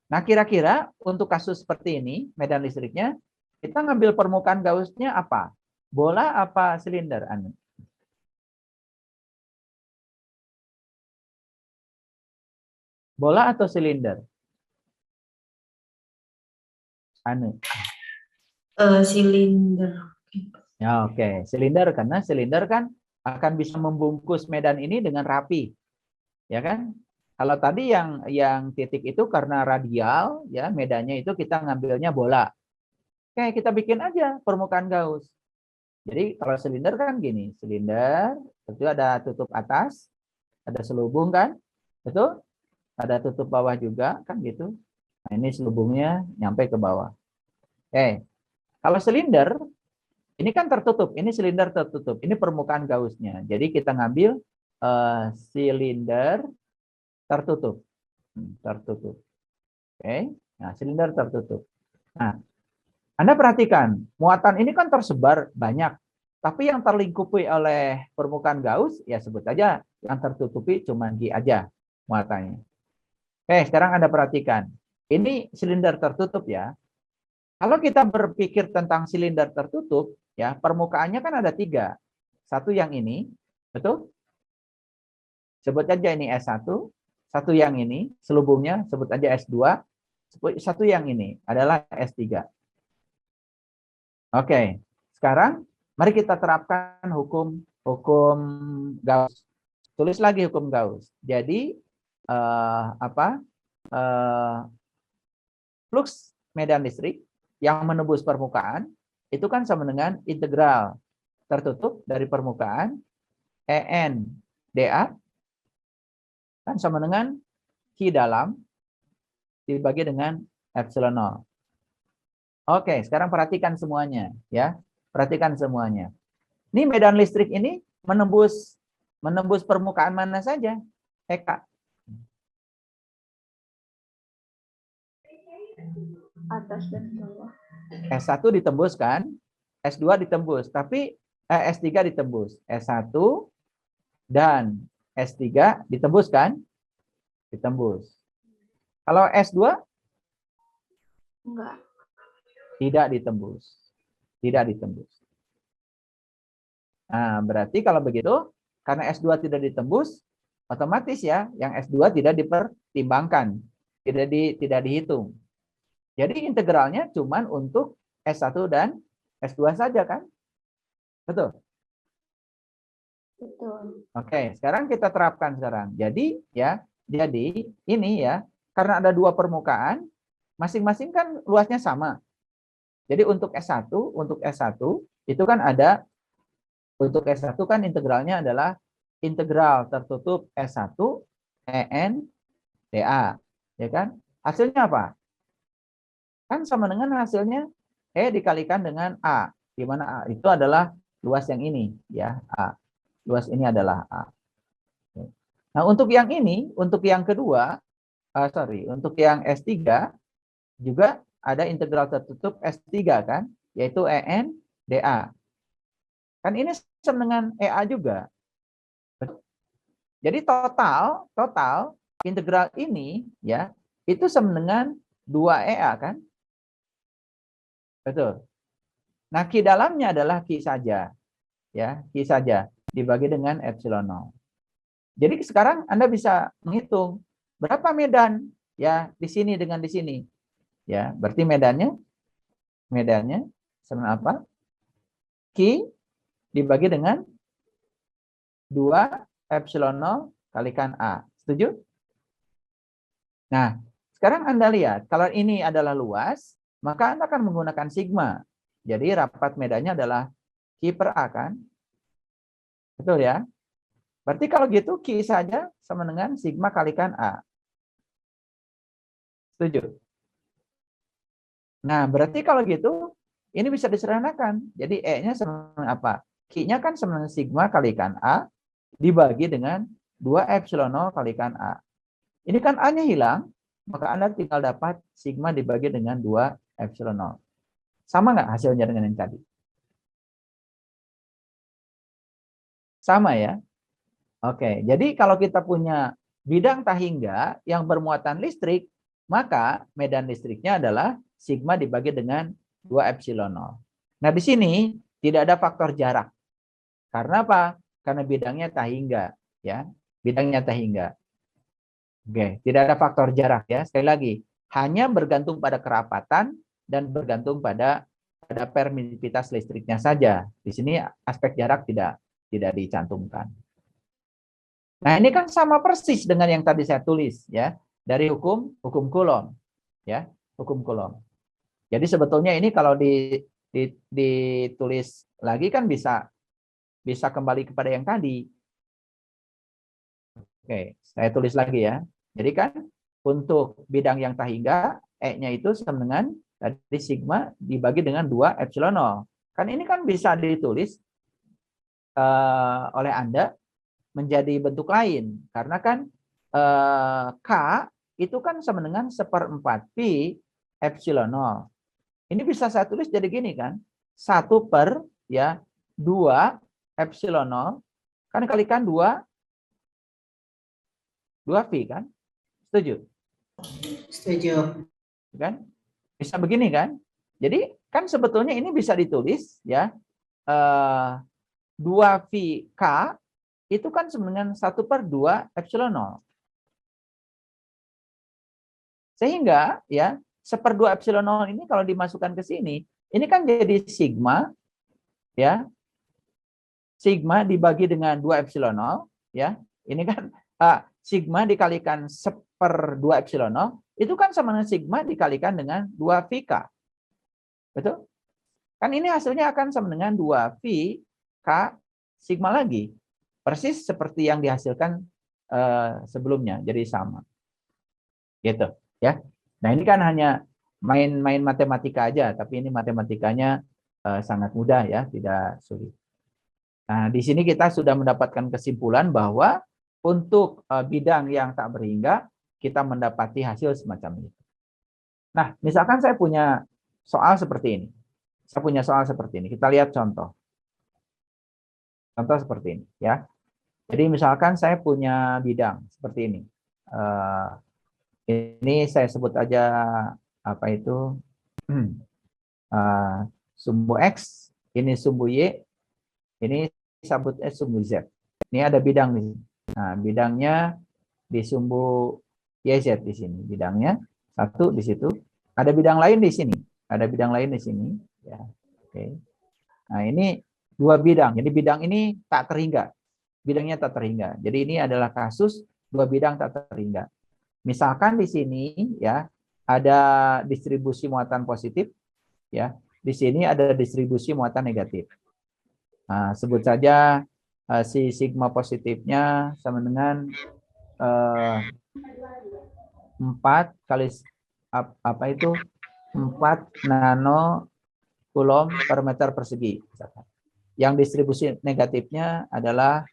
Nah, kira-kira untuk kasus seperti ini, medan listriknya, kita ngambil permukaan Gauss-nya apa? Bola apa silinder, Anu? Bola atau silinder? Anu. Silinder. Ya, oke. Silinder, karena silinder kan akan bisa membungkus medan ini dengan rapi. Ya kan? Kalau tadi yang titik itu karena radial, ya medannya itu kita ngambilnya bola. Oke, kita bikin aja permukaan Gauss. Jadi kalau silinder kan gini, silinder itu ada tutup atas, ada selubung kan? Betul? Ada tutup bawah juga kan gitu. Nah, ini selubungnya nyampe ke bawah. Kalau silinder ini kan tertutup, ini silinder tertutup, ini permukaan Gauss-nya. Jadi kita ngambil silinder tertutup. Tertutup. Nah, silinder tertutup. Nah, Anda perhatikan, muatan ini kan tersebar banyak. Tapi yang terlingkupi oleh permukaan Gauss, ya sebut aja yang tertutupi cuma G aja muatannya. Sekarang Anda perhatikan. Ini silinder tertutup ya. Kalau kita berpikir tentang silinder tertutup, ya permukaannya kan ada 3. Satu yang ini, betul? Sebut aja ini S1. Satu yang ini, selubungnya, sebut aja S2. Satu yang ini adalah S3. Oke, sekarang mari kita terapkan hukum Gauss. Tulis lagi hukum Gauss. Jadi flux medan listrik yang menembus permukaan itu kan sama dengan integral tertutup dari permukaan EN dA kan sama dengan Q dalam dibagi dengan epsilon 0. Oke, sekarang perhatikan semuanya ya. Perhatikan semuanya. Ini medan listrik ini menembus permukaan mana saja? Eka. Atas dan bawah. S1 ditembus kan? S2 ditembus, tapi S3 ditembus. S1 dan S3 ditembus kan? Ditembus. Kalau S2? Enggak. Tidak ditembus. Tidak ditembus. Nah, berarti kalau begitu, karena S2 tidak ditembus, otomatis ya, yang S2 tidak dipertimbangkan. Tidak dihitung. Jadi integralnya cuma untuk S1 dan S2 saja kan? Betul? Betul. Oke, sekarang kita terapkan sekarang. Jadi ini ya, karena ada 2 permukaan, masing-masing kan luasnya sama. Jadi untuk S1 itu kan ada, untuk S1 kan integralnya adalah integral tertutup S1 EN dA. Ya kan? Hasilnya apa? Kan sama dengan hasilnya E dikalikan dengan A, di mana A itu adalah luas yang ini, ya, A. Luas ini adalah A. Nah, untuk yang ini, untuk yang kedua, untuk yang S3, juga ada integral tertutup S3 kan, yaitu EN dA. Kan ini sama dengan EA juga. Jadi total integral ini, ya, itu sama dengan 2EA kan. Betul. Nah, Q dalamnya adalah Q saja. Ya, Q saja dibagi dengan epsilon 0. Jadi sekarang Anda bisa menghitung berapa medan ya di sini dengan di sini. Ya, berarti medannya sama apa? Q dibagi dengan 2 epsilon 0 kalikan A. Setuju? Nah, sekarang Anda lihat, kalau ini adalah luas, maka Anda akan menggunakan sigma. Jadi rapat medannya adalah Q per A kan? Betul ya? Berarti kalau gitu Q saja sama dengan sigma kalikan A. Setuju? Nah, berarti kalau gitu, ini bisa disederhanakan. Jadi E-nya sama dengan apa? Q-nya kan sama dengan sigma kalikan A dibagi dengan 2 epsilon 0 kalikan A. Ini kan A-nya hilang, maka Anda tinggal dapat sigma dibagi dengan 2 epsilon 0. Sama nggak hasilnya dengan yang tadi? Sama ya? Oke, jadi kalau kita punya bidang tahingga yang bermuatan listrik, maka medan listriknya adalah sigma dibagi dengan 2 epsilon 0. Nah, di sini tidak ada faktor jarak. Karena apa? Karena bidangnya tahingga, ya. Bidangnya tahingga. Oke, tidak ada faktor jarak ya. Sekali lagi, hanya bergantung pada kerapatan dan bergantung pada permisivitas listriknya saja. Di sini aspek jarak tidak dicantumkan. Nah, ini kan sama persis dengan yang tadi saya tulis ya, dari hukum Coulomb ya, hukum Coulomb. Jadi sebetulnya ini kalau ditulis lagi kan bisa kembali kepada yang tadi. Oke, saya tulis lagi ya. Jadi kan untuk bidang yang tahingga, E-nya itu sama dengan tadi sigma dibagi dengan 2 epsilon 0. Kan ini kan bisa ditulis oleh Anda menjadi bentuk lain. Karena kan K itu kan sama dengan 1/4 pi epsilon 0. Ini bisa saya tulis jadi gini kan. 1 per ya 2 epsilon 0 kan kalikan 2 pi kan? Setuju? Setuju. Kan? Bisa begini kan? Jadi kan sebetulnya ini bisa ditulis ya 2 pi K itu kan sama dengan 1 per 2 epsilon 0. Sehingga ya 1/2 epsilon 0 ini kalau dimasukkan ke sini, ini kan jadi sigma ya. Sigma dibagi dengan 2 epsilon 0 ya. Ini kan sigma dikalikan 1/2 epsilon 0 itu kan sama dengan sigma dikalikan dengan 2 VK. Betul? Kan ini hasilnya akan sama dengan 2 V K sigma lagi. Persis seperti yang dihasilkan sebelumnya. Jadi sama. Gitu, ya. Nah, ini kan hanya main matematika aja, tapi ini matematikanya sangat mudah ya, tidak sulit. Nah, di sini kita sudah mendapatkan kesimpulan bahwa untuk bidang yang tak berhingga, kita mendapati hasil semacam ini. Nah, misalkan saya punya soal seperti ini. Saya punya soal seperti ini. Kita lihat contoh. Contoh seperti ini, ya. Jadi misalkan saya punya bidang seperti ini. Ini saya sebut aja apa itu sumbu X, ini sumbu Y, ini sebut sumbu Z. Ini ada bidang di sini. Nah, bidangnya di sumbu YZ di sini. Bidangnya satu di situ. Ada bidang lain di sini. Ada bidang lain di sini. Ya, oke. Nah, ini dua bidang. Jadi bidang ini tak terhingga. Bidangnya tak terhingga. Jadi ini adalah kasus dua bidang tak terhingga. Misalkan di sini ya ada distribusi muatan positif, ya. Di sini ada distribusi muatan negatif. Nah, sebut saja si sigma positifnya sama dengan 4 kali apa itu 4 nano coulomb per meter persegi. Yang distribusi negatifnya adalah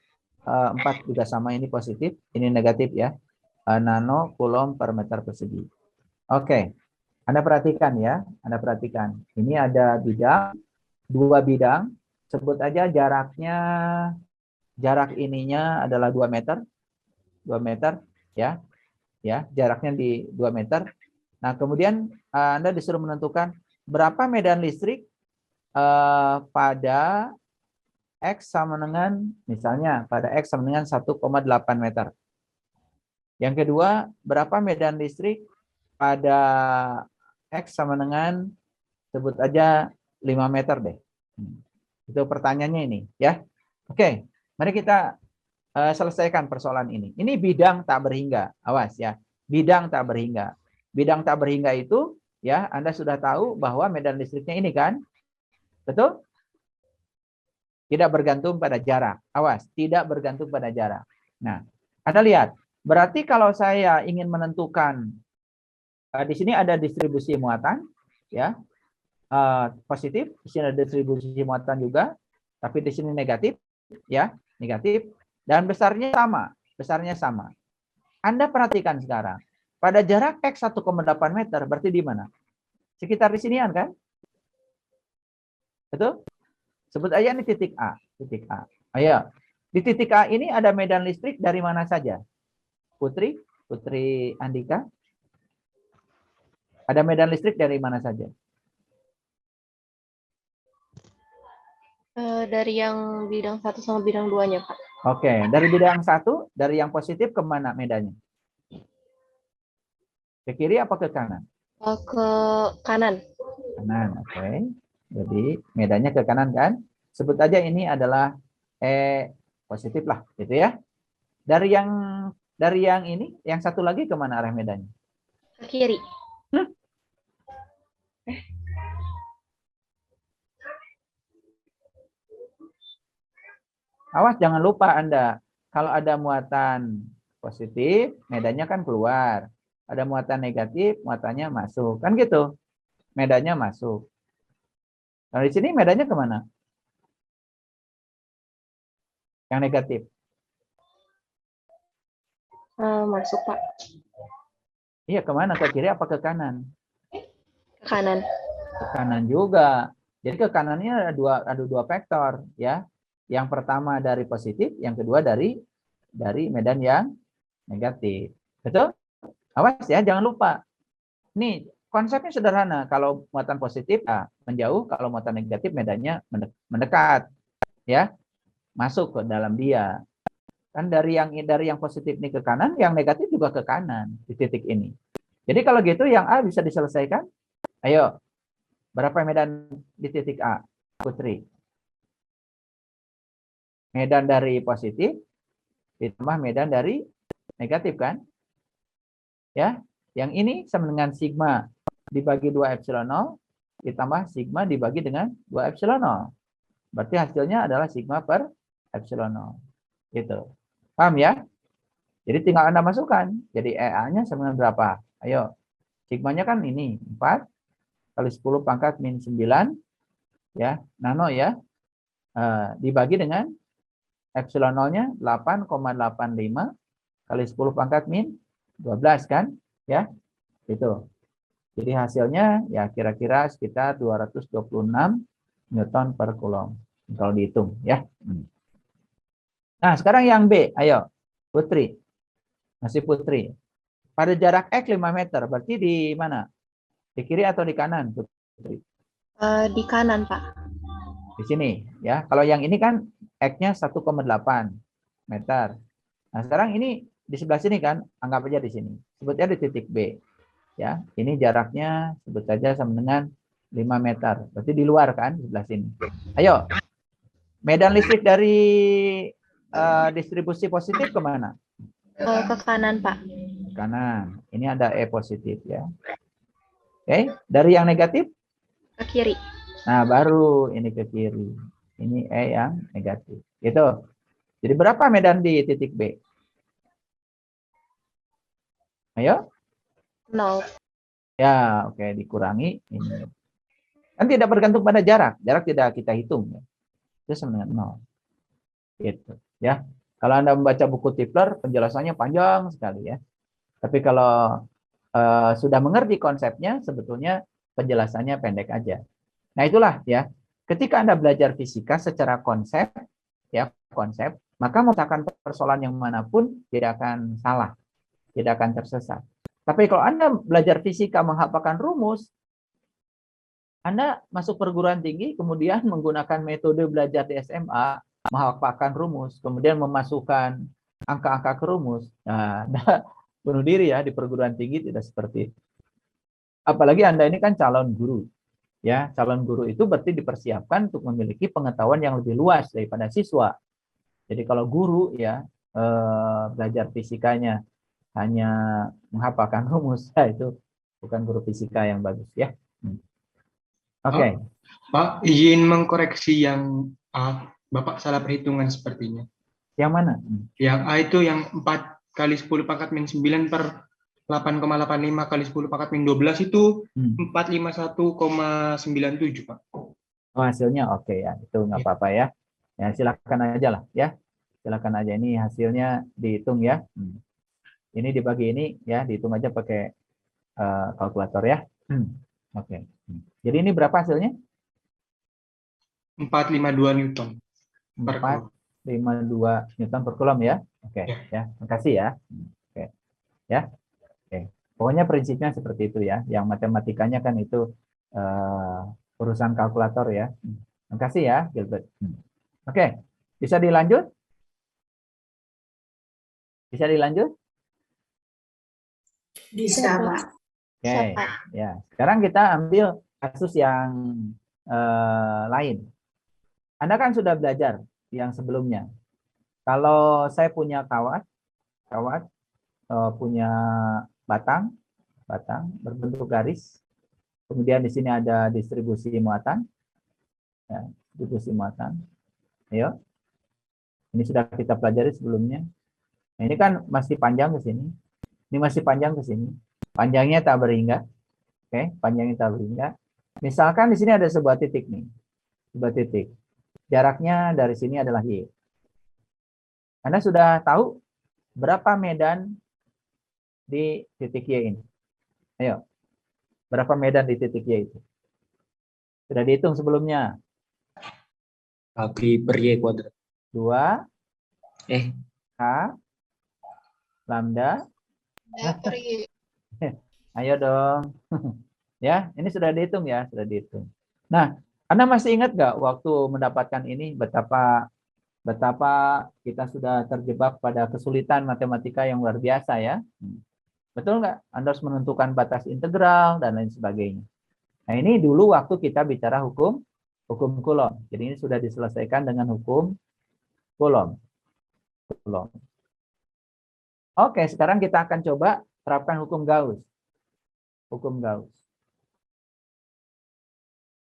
4 juga sama, ini positif, ini negatif ya. Nano coulomb per meter persegi. Oke, Anda perhatikan ya, Anda perhatikan. Ini ada bidang, dua bidang, sebut aja jaraknya, jarak ininya adalah 2 meter, 2 meter ya, ya jaraknya di 2 meter. Nah, kemudian Anda disuruh menentukan berapa medan listrik pada X sama dengan, misalnya pada X sama dengan 1,8 meter. Yang kedua, berapa medan listrik pada X sama dengan, sebut aja 5 meter deh. Itu pertanyaannya ini, ya. Oke, mari kita selesaikan persoalan ini. Ini bidang tak berhingga. Awas ya. Bidang tak berhingga. Bidang tak berhingga itu ya, Anda sudah tahu bahwa medan listriknya ini kan? Betul? Tidak bergantung pada jarak. Awas, tidak bergantung pada jarak. Nah, Anda lihat, berarti kalau saya ingin menentukan di sini ada distribusi muatan ya. Positif, di sini ada distribusi muatan juga, tapi di sini negatif ya, negatif. Dan besarnya sama. Anda perhatikan sekarang. Pada jarak X 1,8 meter, berarti di mana? Sekitar di sinian kan? Betul? Sebut aja ini titik A. Titik A. Ayo. Di titik A ini ada medan listrik dari mana saja? Putri Andika. Ada medan listrik dari mana saja? Dari yang bidang 1 sama bidang 2-nya, Pak. Oke, dari bidang 1, dari yang positif kemana medannya? Ke kiri apa ke kanan? Ke kanan. Kanan, oke. Jadi medannya ke kanan kan? Sebut aja ini adalah positif lah, gitu ya. Dari yang ini, yang satu lagi kemana arah medannya? Ke kiri. Awas jangan lupa Anda, kalau ada muatan positif, medannya kan keluar. Ada muatan negatif, muatannya masuk. Kan gitu. Medannya masuk. Nah, di sini medannya kemana? Yang negatif. Masuk, Pak. Iya, kemana? Ke kiri apa ke kanan? Ke kanan. Ke kanan juga. Jadi ke kanannya ada dua vektor, ya. Yang pertama dari positif, yang kedua dari medan yang negatif. Betul? Awas ya, jangan lupa. Nih, konsepnya sederhana. Kalau muatan positif menjauh, kalau muatan negatif medannya mendekat, ya. Masuk ke dalam dia. Kan dari yang positif ini ke kanan, yang negatif juga ke kanan di titik ini. Jadi kalau gitu yang A bisa diselesaikan. Ayo. Berapa medan di titik A, Putri? Medan dari positif ditambah medan dari negatif kan? Ya, yang ini sama dengan sigma dibagi 2 epsilon 0 ditambah sigma dibagi dengan 2 epsilon 0. Berarti hasilnya adalah sigma per epsilon 0. Gitu. Paham ya? Jadi tinggal Anda masukkan. Jadi EA-nya sama dengan berapa? Ayo. Sigmanya kan ini 4 kali 10 pangkat min 9 ya, nano ya. Dibagi dengan epsilon 0-nya 8,85 kali 10 pangkat min 12 kan? Ya. Itu. Jadi hasilnya ya kira-kira sekitar 226 Newton per Coulomb. Kalau dihitung ya. Nah, sekarang yang B. Ayo. Putri. Masih Putri. Pada jarak X 5 meter. Berarti di mana? Di kiri atau di kanan, Putri? Di kanan, Pak. Di sini ya. Kalau yang ini kan X-nya 1,8 meter. Nah, sekarang ini di sebelah sini kan, anggap aja di sini. Sebutnya di titik B. Ya, ini jaraknya sebut saja sama dengan 5 meter. Berarti di luar kan, di sebelah sini. Ayo. Medan listrik dari distribusi positif kemana? Ke kanan, Pak. Kanan. Ini ada E positif ya. Oke, dari yang negatif? Ke kiri. Nah, baru ini ke kiri. Ini E yang negatif. Gitu. Jadi berapa medan di titik B? Ayo. 0. Ya, oke, dikurangi ini. Kan tidak bergantung pada jarak. Jarak tidak kita hitung ya. Itu sama dengan 0. Gitu, ya. Kalau Anda membaca buku Tipler, penjelasannya panjang sekali ya. Tapi kalau sudah mengerti konsepnya, sebetulnya penjelasannya pendek aja. Nah, itulah ya. Ketika Anda belajar fisika secara konsep, ya, konsep, maka memecahkan persoalan yang manapun tidak akan salah, tidak akan tersesat. Tapi kalau Anda belajar fisika menghafalkan rumus, Anda masuk perguruan tinggi, kemudian menggunakan metode belajar di SMA, menghafalkan rumus, kemudian memasukkan angka-angka ke rumus. Nah, bunuh diri ya, di perguruan tinggi tidak seperti itu. Apalagi Anda ini kan calon guru. Ya, calon guru itu berarti dipersiapkan untuk memiliki pengetahuan yang lebih luas daripada siswa. Jadi kalau guru ya belajar fisikanya hanya menghafalkan rumus, ya itu bukan guru fisika yang bagus ya. Oke. Pak, izin mengkoreksi yang A. Bapak salah perhitungan sepertinya. Yang mana? Yang A itu yang 4 kali 10 pangkat min 9 per 8,85 kali 10 pangkat min 12 itu 451,97, Pak. Oh, hasilnya oke ya, itu nggak apa-apa ya. Ya silakan aja lah ya, silakan aja, ini hasilnya dihitung ya. Ini dibagi ini ya, dihitung aja pakai kalkulator ya. Oke. Jadi ini berapa hasilnya? 452 Newton per coulomb. 452 Newton per coulomb ya. Oke ya, makasih ya. Oke ya. Oke. Pokoknya prinsipnya seperti itu ya. Yang matematikanya kan itu urusan kalkulator ya. Makasih ya, Gilbert. Oke, bisa dilanjut? Bisa dilanjut? Bisa, Pak. Oke, ya. Sekarang kita ambil kasus yang lain. Anda kan sudah belajar yang sebelumnya. Kalau saya punya kawat punya batang berbentuk garis. Kemudian di sini ada distribusi muatan. Ya, distribusi muatan. Ayo. Ini sudah kita pelajari sebelumnya. Nah, ini kan masih panjang ke sini. Ini masih panjang ke sini. Panjangnya tak berhingga. Oke, panjangnya tak berhingga. Misalkan di sini ada sebuah titik nih. Sebuah titik. Jaraknya dari sini adalah Y. Anda sudah tahu berapa medan di titik Y ini? Ayo. Berapa medan di titik Y itu? Sudah dihitung sebelumnya. Bagi per Y kuadrat. 2 H lambda. Ayo dong. Ya, ini sudah dihitung ya, sudah dihitung. Nah, Anda masih ingat nggak waktu mendapatkan ini betapa kita sudah terjebak pada kesulitan matematika yang luar biasa ya? Betul nggak? Anda harus menentukan batas integral dan lain sebagainya. Nah, ini dulu waktu kita bicara hukum Coulomb. Jadi ini sudah diselesaikan dengan hukum Coulomb. Oke, sekarang kita akan coba terapkan hukum Gauss. Hukum Gauss.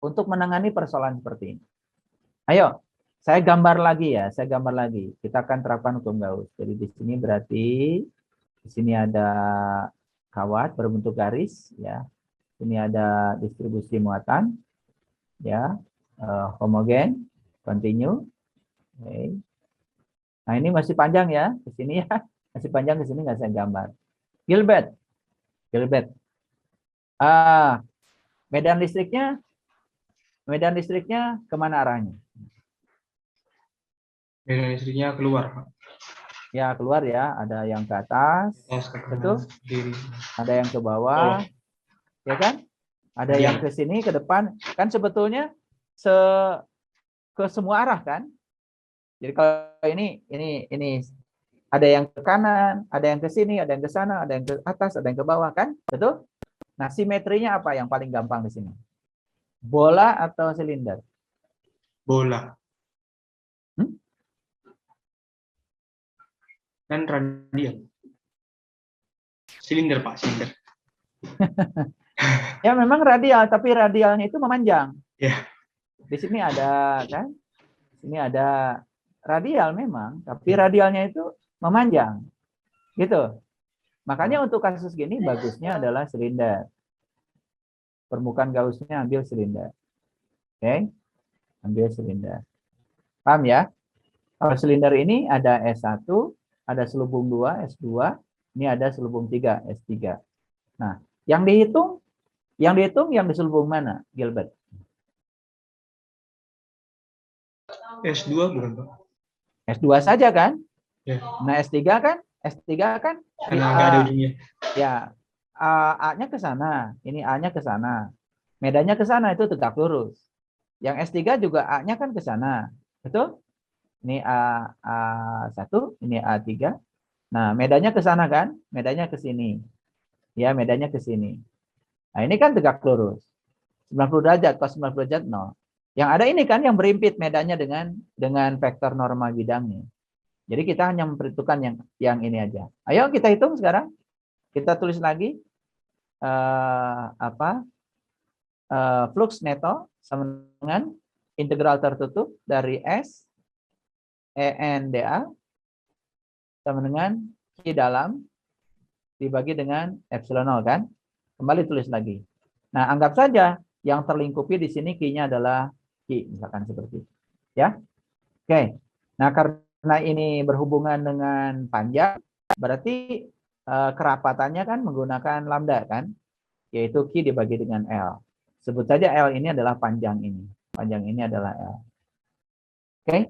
Untuk menangani persoalan seperti ini. Ayo, saya gambar lagi ya, Kita akan terapkan hukum Gauss. Jadi di sini berarti di sini ada kawat berbentuk garis ya. Ini ada distribusi muatan ya, homogen, kontinu. Okay. Nah, ini masih panjang ya ke sini ya. Masih panjang ke sini nggak saya gambar. Gilbert. Medan listriknya kemana arahnya? Medan listriknya keluar, Pak. Ya, keluar ya. Ada yang ke atas, betul? Ada yang ke bawah, ya kan? Ada yang ke sini, ke depan. Kan sebetulnya ke semua arah kan? Jadi kalau ini ada yang ke kanan, ada yang ke sini, ada yang ke sana, ada yang ke atas, ada yang ke bawah kan? Betul? Nah, simetrinya apa yang paling gampang di sini? Bola atau silinder? Bola. Dan radial. Silinder, Pak, silinder. Ya memang radial, tapi radialnya itu memanjang. Ya. Di sini ada kan? Ini ada radial memang, tapi radialnya itu memanjang. Gitu. Makanya untuk kasus gini bagusnya adalah silinder. Permukaan Gaussnya ambil silinder. Oke. Ambil silinder. Paham ya? Kalau silinder ini ada S1, ada selubung 2, S2, ini ada selubung 3, S3. Nah, yang dihitung yang diselubung mana, Gilbert? S2 bukan, Pak? S2 saja kan? Ya. Nah, S3 kan? Karena nggak ada ujungnya. Ya, A-nya ke sana, ini A-nya ke sana. Medannya ke sana, itu tegak lurus. Yang S3 juga A-nya kan ke sana. Betul? Ini A1, ini A3. Nah, medannya ke sana kan? Medannya ke sini. Ya, medannya ke sini. Nah, ini kan tegak lurus. 90 derajat, cos 90 derajat 0. Yang ada ini kan yang berimpit medannya dengan vektor norma bidangnya. Jadi kita hanya memperhitungkan yang ini aja. Ayo kita hitung sekarang. Kita tulis lagi flux neto sama dengan integral tertutup dari S EN dA sama dengan Q dalam dibagi dengan epsilon 0 kan? Kembali tulis lagi. Nah, anggap saja yang terlingkupi di sini Q-nya adalah Q, misalkan seperti itu. Ya. Oke. Nah, karena ini berhubungan dengan panjang, berarti kerapatannya kan menggunakan lambda kan? Yaitu Q dibagi dengan L. Sebut saja L ini adalah panjang ini. Panjang ini adalah L. Oke.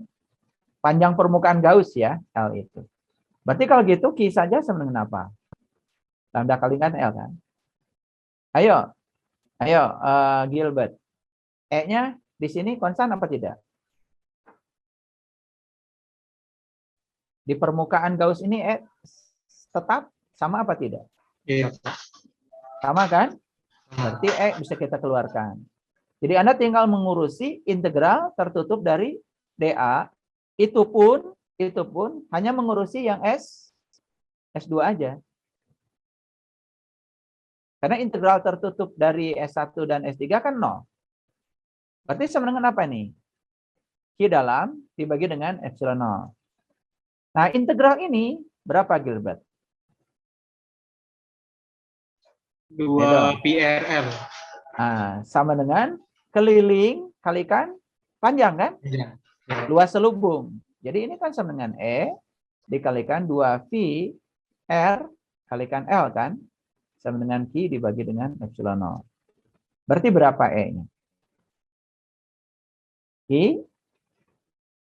Panjang permukaan Gauss ya, L itu. Berarti kalau gitu Q saja sama dengan apa? Lambda kalikan L kan? Ayo, Gilbert. E-nya di sini konstan apa tidak? Di permukaan Gauss ini E tetap sama apa tidak? Iya. Sama kan? Berarti E bisa kita keluarkan. Jadi Anda tinggal mengurusi integral tertutup dari dA, itu pun hanya mengurusi yang S2 aja. Karena integral tertutup dari S1 dan S3 kan 0. Berarti sama dengan apa nih? Q dalam dibagi dengan epsilon 0. Nah, integral ini berapa, Gilbert? 2 PRL. Nah, sama dengan keliling kalikan panjang kan? Iya. Luas selubung. Jadi ini kan sama dengan E dikalikan 2V R kalikan L kan? Sama dengan Q dibagi dengan epsilon 0. Berarti berapa E-nya? Q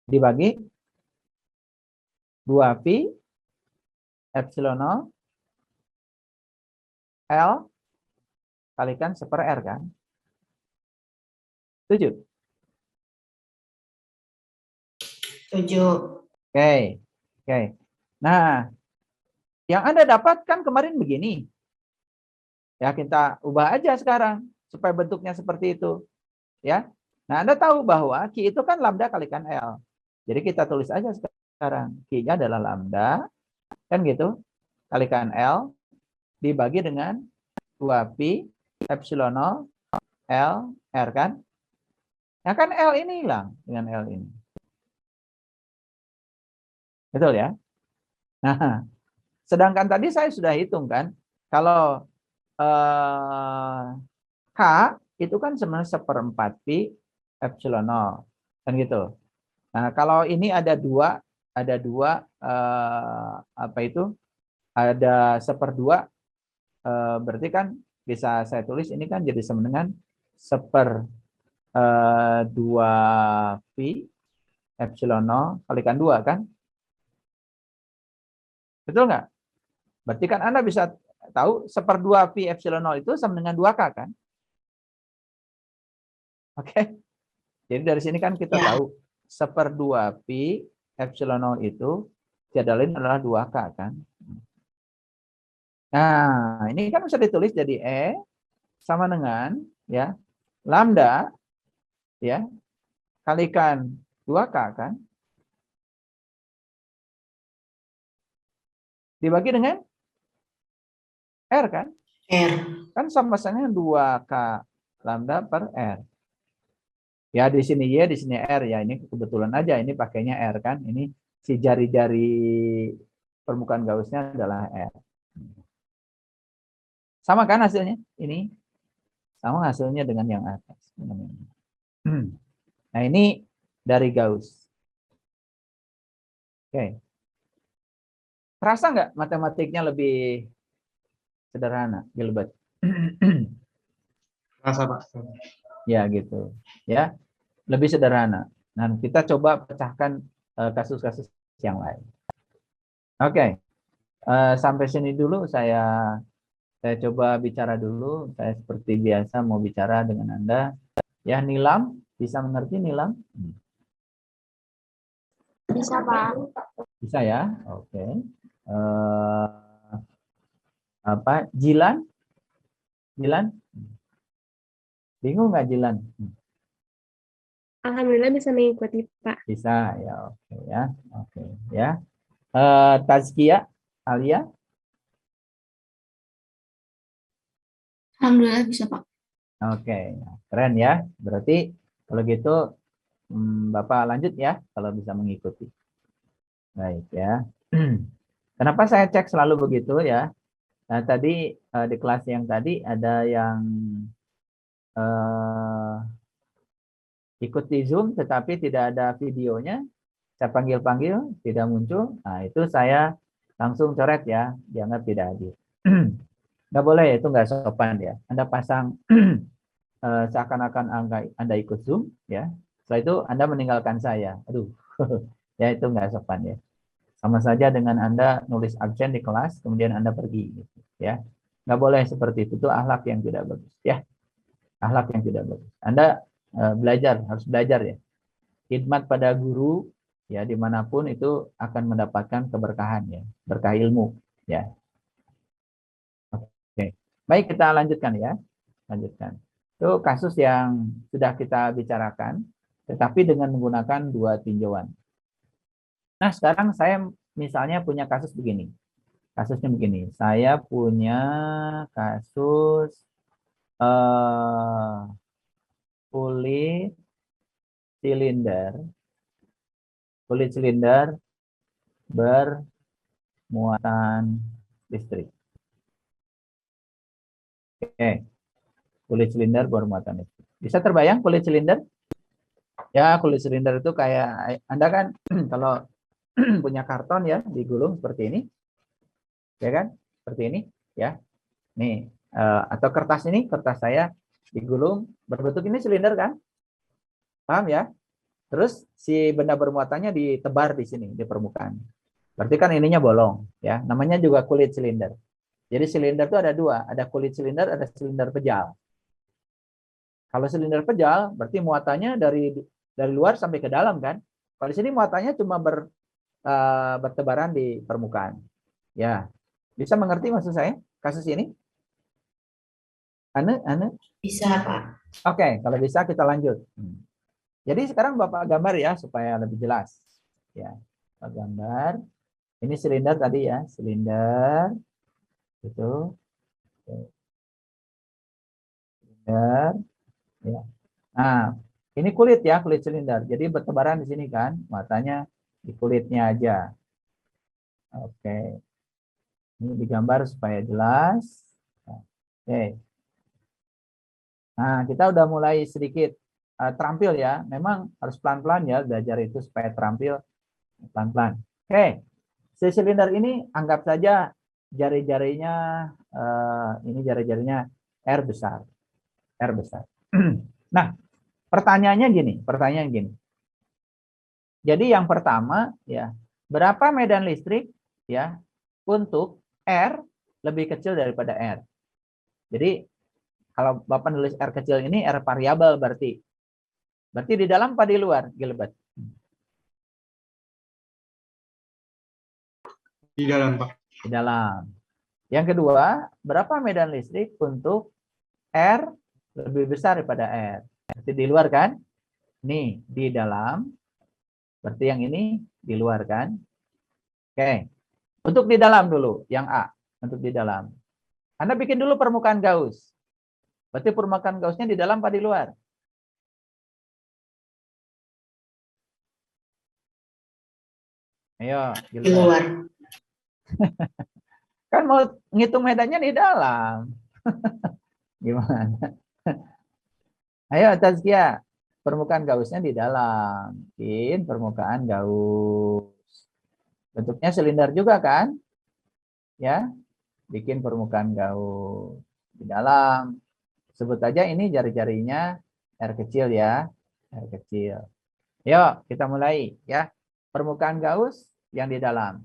dibagi 2V epsilon 0 L kalikan 1/R kan? Setuju? Setuju. Oke. Nah, yang Anda dapatkan kemarin begini. Ya, kita ubah aja sekarang supaya bentuknya seperti itu. Ya. Nah, Anda tahu bahwa Q itu kan lambda kalikan L. Jadi kita tulis aja sekarang. Q-nya adalah lambda kan gitu. Kalikan L dibagi dengan 2pi epsilon 0 L R kan? Nah, kan L ini hilang dengan L ini. Betul ya? Nah, sedangkan tadi saya sudah hitung kan, kalau K itu kan sebenarnya 1/4 pi epsilon 0 kan gitu. Nah, kalau ini ada dua apa itu? Ada 1/2 berarti kan bisa saya tulis ini kan jadi sama dengan 1/2 pi epsilon 0 kalikan 2 kan? Betul nggak? Berarti kan Anda bisa tahu 1/2 pi epsilon 0 itu sama dengan 2K kan? Oke. Jadi dari sini kan kita tahu 1/2 pi epsilon 0 itu tiada lain adalah 2K kan? Nah, ini kan bisa ditulis jadi E sama dengan ya lambda ya kalikan 2K kan? Dibagi dengan R kan? R. Kan sama-sama 2K lambda per R. Ya di sini Y, di sini R ya. Ini kebetulan aja ini pakainya R kan. Ini si jari-jari permukaan Gaussnya adalah R. Sama kan hasilnya? Ini sama hasilnya dengan yang atas. Nah ini dari Gauss. Oke. Terasa nggak matematiknya lebih sederhana, Gilbert? Rasa Pak. Ya gitu. Ya, lebih sederhana. Nah kita coba pecahkan kasus-kasus yang lain. Oke. Sampai sini dulu saya coba bicara dulu. Saya seperti biasa mau bicara dengan Anda. Ya, Nilam, bisa mengerti Nilam? Bisa, Pak. Bisa ya? Oke. Jilan? Jilan? Bingung nggak Jilan? Alhamdulillah bisa mengikuti, Pak. Bisa ya, oke ya. Oke ya. Tazkia, Alia? Alhamdulillah bisa, Pak. Oke, keren ya. Berarti kalau gitu Bapak lanjut ya kalau bisa mengikuti. Baik ya. Kenapa saya cek selalu begitu ya? Nah, tadi di kelas yang tadi ada yang ikut di Zoom tetapi tidak ada videonya. Saya panggil-panggil tidak muncul. Nah, itu saya langsung coret ya, dianggap tidak hadir. Nggak boleh, itu nggak sopan ya. Anda pasang seakan-akan Anda ikut Zoom ya. Setelah itu Anda meninggalkan saya. Aduh. Ya itu nggak sopan ya. Sama saja dengan Anda nulis absen di kelas kemudian Anda pergi gitu, ya. Nggak boleh seperti itu. Itu akhlak yang tidak bagus ya. Akhlak yang tidak bagus. Anda harus belajar ya. Khidmat pada guru ya dimanapun itu akan mendapatkan keberkahan ya, berkah ilmu ya. Oke. Baik, kita lanjutkan ya. Lanjutkan. Itu kasus yang sudah kita bicarakan, tetapi dengan menggunakan 2 tinjauan. Nah, sekarang saya misalnya punya kasus begini. Kasusnya begini. Saya punya kasus kulit silinder bermuatan listrik. Oke. Kulit silinder bermuatan listrik. Bisa terbayang kulit silinder? Ya, kulit silinder itu kayak Anda kan kalau punya karton ya digulung seperti ini, ya kan? Seperti ini, ya. Nih, atau kertas saya digulung berbentuk ini silinder kan? Paham ya? Terus si benda bermuatannya ditebar di sini di permukaan. Berarti kan ininya bolong, ya. Namanya juga kulit silinder. Jadi silinder itu ada 2, ada kulit silinder, ada silinder pejal. Kalau silinder pejal, berarti muatannya dari luar sampai ke dalam kan? Kalau di sini muatannya cuma bertebaran di permukaan. Ya, bisa mengerti maksud saya kasus ini? Ane? Bisa, Pak. Oke, kalau bisa kita lanjut. Jadi sekarang Bapak gambar ya supaya lebih jelas. Ya, Bapak gambar. Ini silinder tadi ya, silinder. Itu. Silinder. Ya. Nah, ini kulit ya, kulit silinder. Jadi bertebaran di sini kan, matanya di kulitnya aja. Oke. Ini digambar supaya jelas. Oke. Nah, kita udah mulai sedikit terampil ya. Memang harus pelan-pelan ya belajar itu supaya terampil pelan-pelan. Oke. Si silinder ini anggap saja jari-jarinya ini jari-jarinya R besar. R besar. Nah, pertanyaannya gini. Jadi yang pertama ya, berapa medan listrik ya untuk R lebih kecil daripada R. Jadi kalau Bapak nulis R kecil ini R variabel berarti. Berarti di dalam apa di luar, Gilbert? Di dalam, Pak. Di dalam. Yang kedua, berapa medan listrik untuk R lebih besar daripada R? Berarti di luar kan? Nih, di dalam. Berarti yang ini di luar kan? Oke. Untuk di dalam dulu, yang A. Untuk di dalam. Anda bikin dulu permukaan Gauss. Berarti permukaan Gaussnya di dalam apa di luar? Ayo, Di luar. Kan mau ngitung medannya di dalam. Gimana? Ayo, Tazkia. Permukaan Gaussnya di dalam. Bikin permukaan Gauss. Bentuknya silinder juga kan? Ya, bikin permukaan Gauss. Di dalam. Sebut aja ini jari-jarinya R kecil ya. R kecil. Yuk, kita mulai ya. Permukaan Gauss yang di dalam.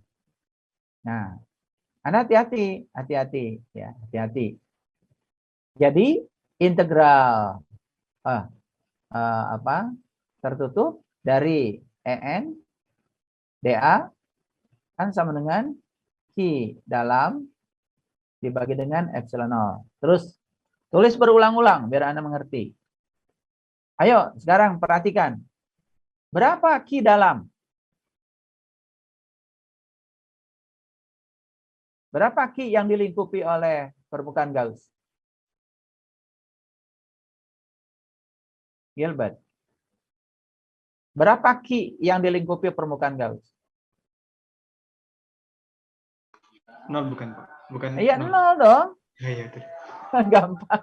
Nah, Anda hati-hati ya, hati-hati. Jadi integral tertutup dari EN dA kan sama dengan Q dalam dibagi dengan epsilon 0. Terus tulis berulang-ulang biar Anda mengerti. Ayo, sekarang perhatikan. Berapa Ki dalam? Berapa Ki yang dilingkupi oleh permukaan Gauss? Gilbert. Berapa Ki yang dilingkupi permukaan Gauss? 0 bukan, Pak. Bukan Iya, 0. 0 dong. Iya, iya. Gampang.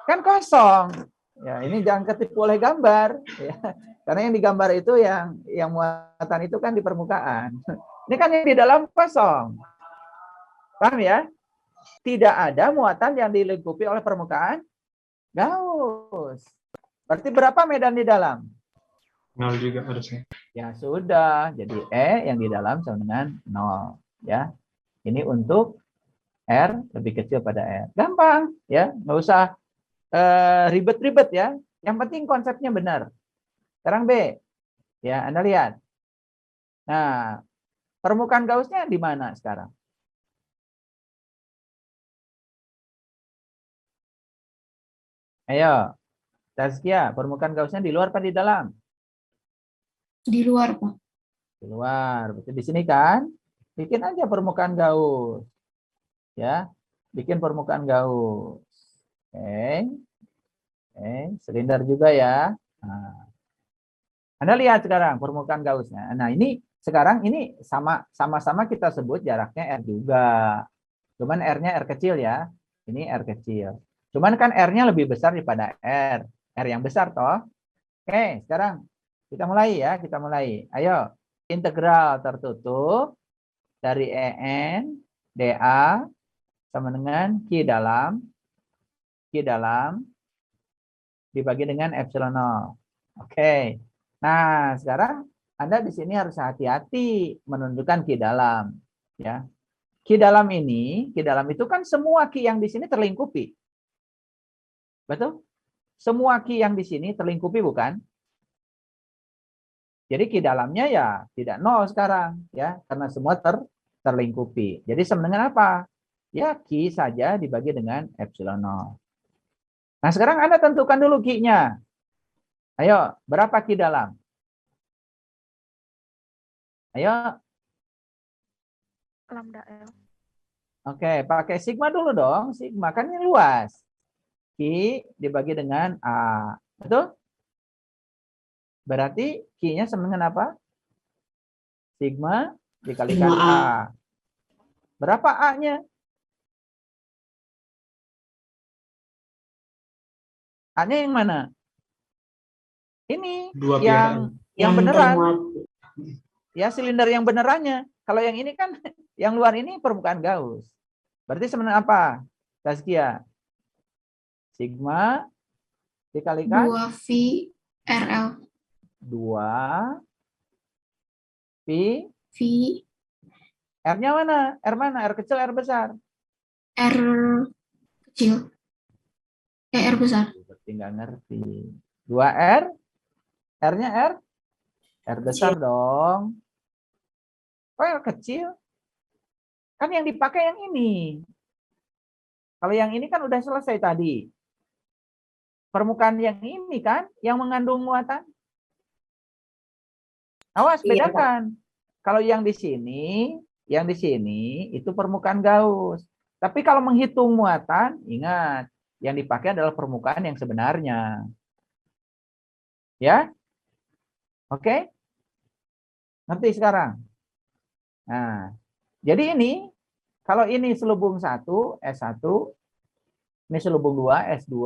Kan kosong. Ya, ini jangan ketipu oleh gambar. Ya. Karena yang digambar itu yang muatan itu kan di permukaan. Ini kan yang di dalam kosong. Paham ya? Tidak ada muatan yang dilingkupi oleh permukaan Gauss. Berarti berapa medan di dalam? 0 juga harusnya. Ya sudah, jadi E yang di dalam sama dengan 0. Ya. Ini untuk R lebih kecil pada R. Gampang, ya. Nggak usah ribet-ribet ya. Yang penting konsepnya benar. Sekarang B. Ya, Anda lihat. Nah, permukaan Gaussnya di mana sekarang? Ayo, Tazkia, permukaan Gaussnya di luar apa di dalam? Di luar, Pak. Di luar. Betul, di sini kan? Bikin aja permukaan Gauss. Ya, bikin permukaan Gauss. Oke. Silinder juga ya. Nah, Anda lihat sekarang permukaan Gaussnya. Nah, ini sekarang ini sama-sama kita sebut jaraknya R juga. Cuman R-nya R kecil ya. Ini R kecil. Cuman kan R-nya lebih besar daripada R. R yang besar toh. Oke, sekarang kita mulai ya. Kita mulai. Ayo, integral tertutup dari EN dA sama dengan Q dalam dibagi dengan epsilon 0. Oke. Nah, sekarang Anda di sini harus hati-hati menunjukkan Q dalam. Ya. Q dalam itu kan semua Q yang di sini terlingkupi. Betul? Semua Q yang di sini terlingkupi bukan? Jadi Q dalamnya ya tidak 0 sekarang. Ya, karena semua terlingkupi. Jadi sama dengan apa? Ya, Q saja dibagi dengan epsilon 0. Nah, sekarang Anda tentukan dulu Q-nya. Ayo, berapa Q dalam? Ayo. Lambda L. Oke, pakai sigma dulu dong. Sigma kan ini luas. Q dibagi dengan A. Betul? Berarti Q-nya sama dengan apa? Sigma dikalikan Sigma A. A. Berapa A-nya? A-nya yang mana? Ini 2 yang beneran. termuat. Ya, silinder yang benerannya. Kalau yang ini kan yang luar ini permukaan Gauss. Berarti sama dengan apa? Tazkia. Sigma dikalikan 2V RL. 2 V. V R-nya mana? R mana? R kecil, R besar? R kecil. R besar. Berarti nggak ngerti. 2R. R-nya R? R besar dong. Kok R kecil? Kan yang dipakai yang ini. Kalau yang ini kan udah selesai tadi. Permukaan yang ini kan yang mengandung muatan. Awas, Iya, bedakan. Kalau yang di sini itu permukaan Gauss. Tapi kalau menghitung muatan, ingat, yang dipakai adalah permukaan yang sebenarnya. Ya? Oke? Ngerti sekarang? Nah, jadi ini, kalau ini selubung 1, S1, ini selubung 2, S2,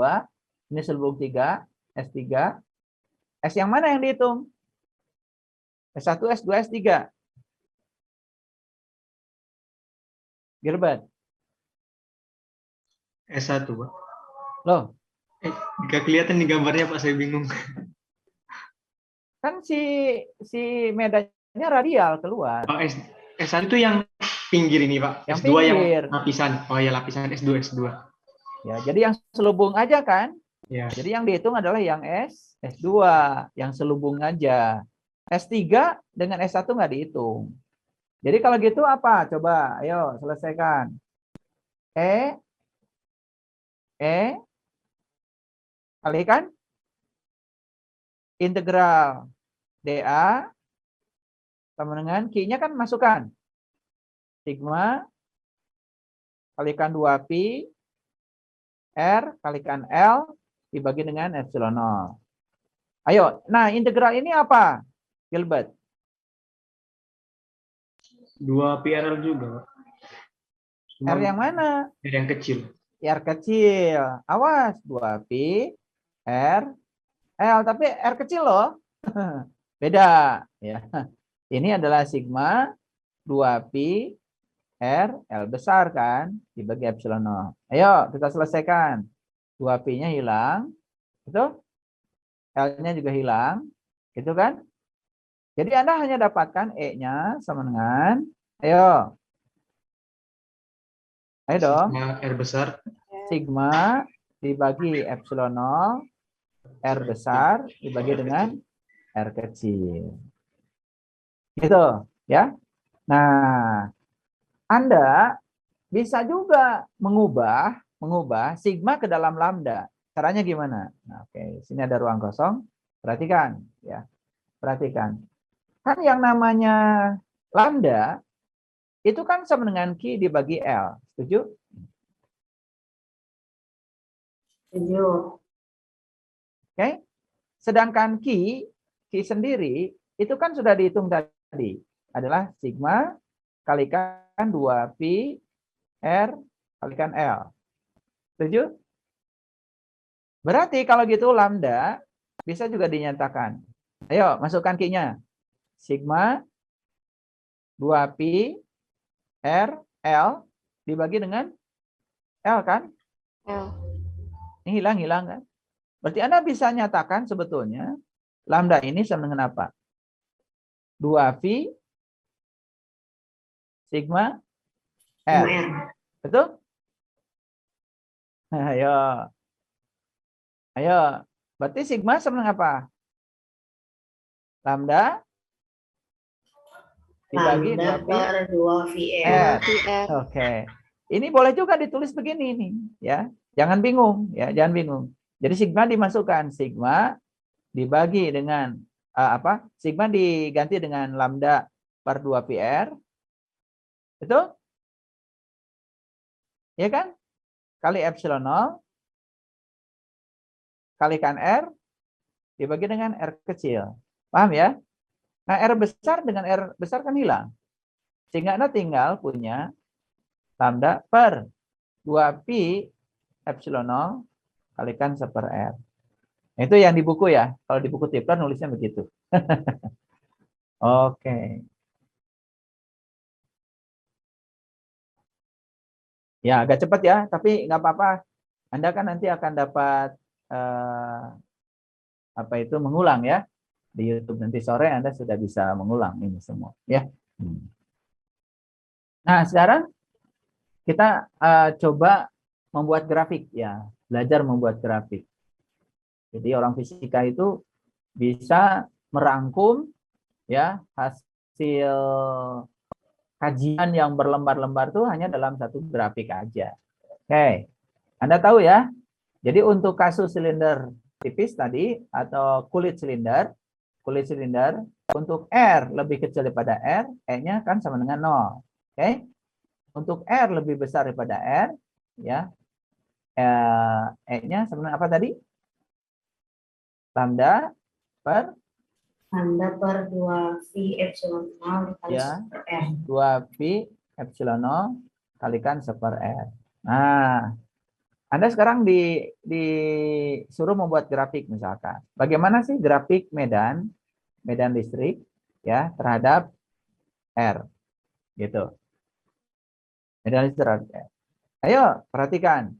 ini selubung 3, S3, S yang mana yang dihitung? S1, S2, S3. Gilbert. S1, Pak. Loh, Nggak kelihatan di gambarnya, Pak. Saya bingung. kan si medannya radial keluar. Oh, S1 itu yang pinggir ini, Pak. Yang S2 pinggir. yang lapisan. Oh ya, lapisan S2. Ya, jadi yang selubung aja kan? Ya. Jadi yang dihitung adalah yang S2, yang selubung aja. S3 dengan S1 nggak dihitung. Jadi kalau gitu apa? Coba, ayo selesaikan. E kalikan integral dA sama dengan Q-nya kan masukkan sigma kalikan 2pi R kalikan L dibagi dengan epsilon 0. Ayo, nah integral ini apa, Gilbert? 2 PRL juga. R yang mana? R yang kecil. R kecil. Awas, 2pi R L, tapi R kecil loh. Beda ya. Ini adalah sigma 2pi R L besar kan dibagi epsilon 0. Ayo kita selesaikan. 2pi-nya hilang. Betul? L-nya juga hilang. Gitu kan? Jadi Anda hanya dapatkan E-nya sama dengan ayo. Ayo dong. Sigma R besar. Sigma dibagi epsilon 0 R besar dibagi dengan R kecil. Gitu ya. Nah, Anda bisa juga mengubah sigma ke dalam lambda. Caranya gimana? Nah, oke, sini ada ruang kosong. Perhatikan ya. Perhatikan. Kan yang namanya lambda itu kan sama dengan Q dibagi L. Setuju? Setuju. Oke. Sedangkan Q sendiri itu kan sudah dihitung tadi. Adalah sigma kalikan 2pi R kalikan L. Setuju? Berarti kalau gitu lambda bisa juga dinyatakan. Ayo masukkan Q-nya. Sigma 2pi R L dibagi dengan L kan? L. Ini hilang kan? Berarti Anda bisa nyatakan sebetulnya lambda ini sama dengan apa? 2pi sigma R. Betul? Ayo. Ayo. Berarti sigma sama dengan apa? Lambda dibagi Lambda 2pi per 2 R. PR. Oke. Ini boleh juga ditulis begini nih, ya. Jangan bingung, ya, jangan bingung. Jadi sigma dimasukkan, sigma dibagi dengan apa? Sigma diganti dengan lambda per 2pi R. Betul? Ya kan? Kali epsilon 0 kalikan R dibagi dengan R kecil. Paham ya? Nah, R besar dengan R besar kan hilang. Sehingga Anda tinggal punya lambda per 2pi epsilon 0 kalikan 1 per R. Itu yang di buku ya. Kalau di buku Tipler nulisnya begitu. Oke. Ya, agak cepat ya, tapi nggak apa-apa. Anda kan nanti akan dapat apa itu mengulang ya. Di YouTube nanti sore Anda sudah bisa mengulang ini semua ya. Nah, sekarang kita coba membuat grafik ya, belajar membuat grafik. Jadi orang fisika itu bisa merangkum ya hasil kajian yang berlembar-lembar itu hanya dalam satu grafik aja. Oke, Anda tahu ya. Jadi untuk kasus silinder tipis tadi atau kulit silinder untuk R lebih kecil daripada R, E-nya kan sama dengan 0. Oke. Untuk R lebih besar daripada R, ya. E-nya sama dengan apa tadi? Lambda per 2pi epsilon 0 dikali ya, 1 per R. 2pi epsilon 0 kalikan 1 per R. Nah, Anda sekarang disuruh membuat grafik misalkan. Bagaimana sih grafik medan listrik ya terhadap R gitu. Medan listrik terhadap R. Ayo perhatikan.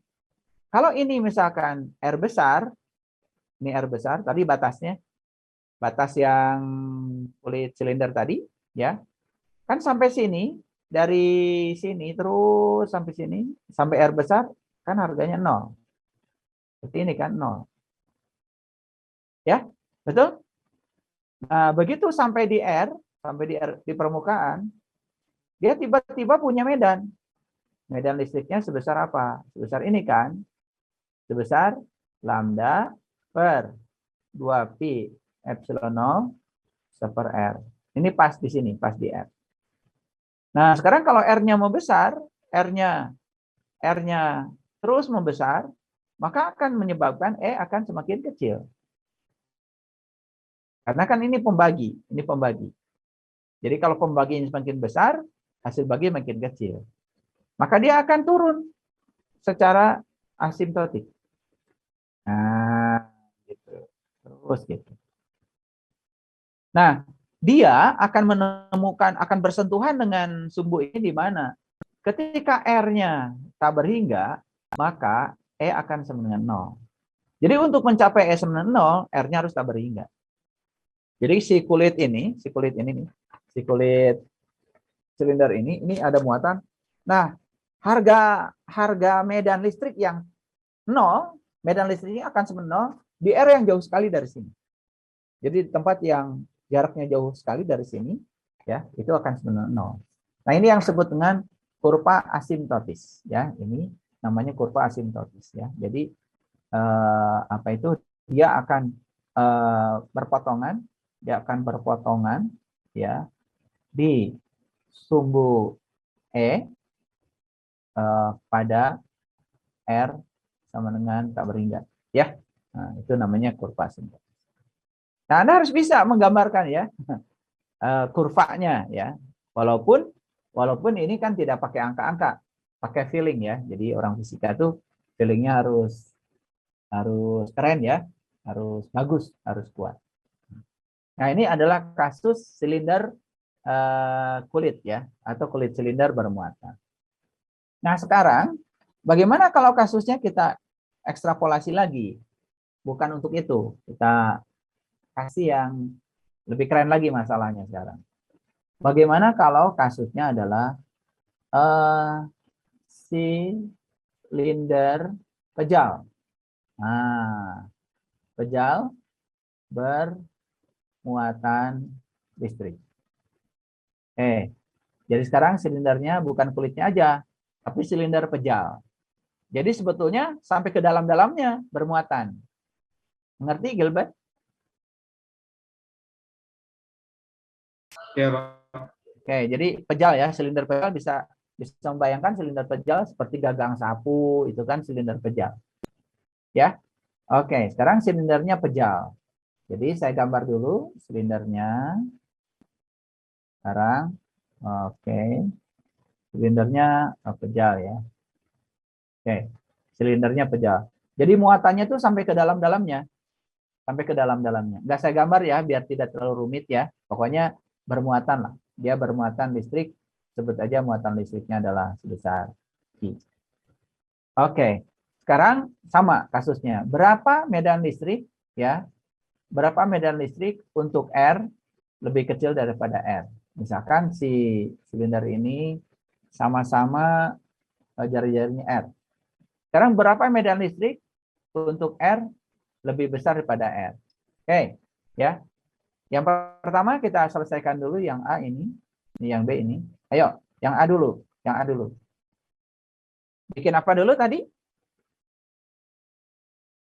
Kalau ini misalkan R besar, ini R besar, tadi batasnya, batas yang kulit silinder tadi, ya, kan sampai sini, dari sini terus sampai sini, sampai R besar, kan harganya 0. Seperti ini kan 0. Ya, betul? Nah, begitu sampai di R, di permukaan, dia tiba-tiba punya medan. Medan listriknya sebesar apa? Sebesar ini kan? Sebesar lambda per 2pi epsilon 0 per R. Ini pas di sini, pas di R. Nah, sekarang kalau R-nya mau besar, R-nya terus membesar, maka akan menyebabkan E akan semakin kecil. Karena kan ini pembagi. Jadi kalau pembagi ini semakin besar, hasil bagi makin kecil. Maka dia akan turun secara asimptotik. Nah, gitu. Terus gitu. Nah, dia akan akan bersentuhan dengan sumbu ini di mana? Ketika R-nya tak berhingga, maka E akan sama dengan 0. Jadi untuk mencapai E sama dengan 0, R-nya harus tak berhingga. Jadi si kulit silinder ini ada muatan. Nah, harga medan listrik yang 0, medan listrik ini akan sama 0 di R yang jauh sekali dari sini. Jadi di tempat yang jaraknya jauh sekali dari sini, ya, itu akan sama 0. Nah, ini yang disebut dengan kurva asimptotis, ya. Ini namanya kurva asimptotis, ya. Jadi apa itu? Dia akan berpotongan, ya, di sumbu E pada R sama dengan tak berhingga, ya. Nah, itu namanya kurva asimptotis. Nah, Anda harus bisa menggambarkan, ya, kurvanya, ya. Walaupun ini kan tidak pakai angka-angka, pakai feeling, ya. Jadi orang fisika tuh feelingnya harus keren, ya, harus bagus, harus kuat. Nah, ini adalah kasus silinder kulit, ya, atau kulit silinder bermuatan. Nah, sekarang bagaimana kalau kasusnya kita ekstrapolasi lagi? Bukan untuk itu, kita kasih yang lebih keren lagi masalahnya sekarang. Bagaimana kalau kasusnya adalah silinder pejal? Nah, pejal bermuatan listrik. Jadi sekarang silindernya bukan kulitnya aja, tapi silinder pejal. Jadi sebetulnya sampai ke dalam-dalamnya bermuatan. Mengerti, Gilbert? Ya, Pak. Oke, jadi pejal, ya, silinder pejal bisa membayangkan silinder pejal seperti gagang sapu, itu kan silinder pejal. Ya. Oke, sekarang silindernya pejal. Jadi saya gambar dulu silindernya. Sekarang, oke. Silindernya pejal, ya. Oke, silindernya pejal. Jadi muatannya tuh sampai ke dalam-dalamnya. Sampai ke dalam-dalamnya. Nggak saya gambar, ya, biar tidak terlalu rumit, ya. Pokoknya bermuatan lah. Dia bermuatan listrik, sebut aja muatan listriknya adalah sebesar I. Oke, sekarang sama kasusnya. Berapa medan listrik, ya? Berapa medan listrik untuk R lebih kecil daripada R? Misalkan si silinder ini sama-sama jari-jarinya R. Sekarang berapa medan listrik untuk R lebih besar daripada R? Oke, ya. Yang pertama kita selesaikan dulu yang A ini yang B ini. Ayo, yang A dulu, Bikin apa dulu tadi?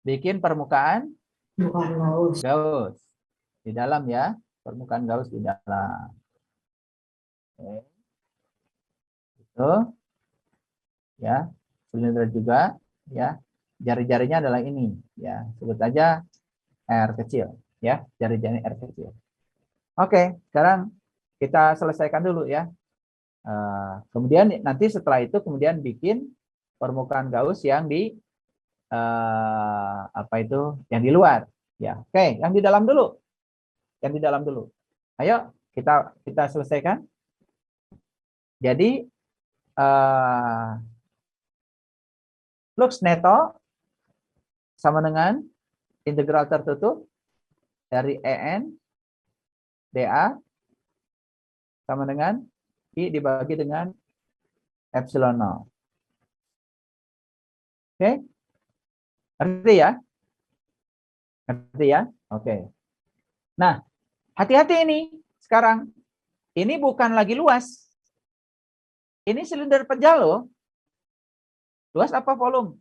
Bikin permukaan Gauss di dalam, ya, permukaan Gauss di dalam. Oke. Itu, ya, silinder juga, ya, jari-jarinya adalah ini, ya, sebut aja R kecil, ya, jari-jari R kecil. Oke, sekarang kita selesaikan dulu, ya. Kemudian nanti setelah itu kemudian bikin permukaan Gauss yang di yang di luar, ya. Oke, yang di dalam dulu. Ayo kita selesaikan. Jadi flux neto sama dengan integral tertutup dari EN dA sama dengan I dibagi dengan epsilon 0. Oke? Ngerti, ya? Oke. Nah, hati-hati ini sekarang. Ini bukan lagi luas. Ini silinder pejal loh. Luas apa volume?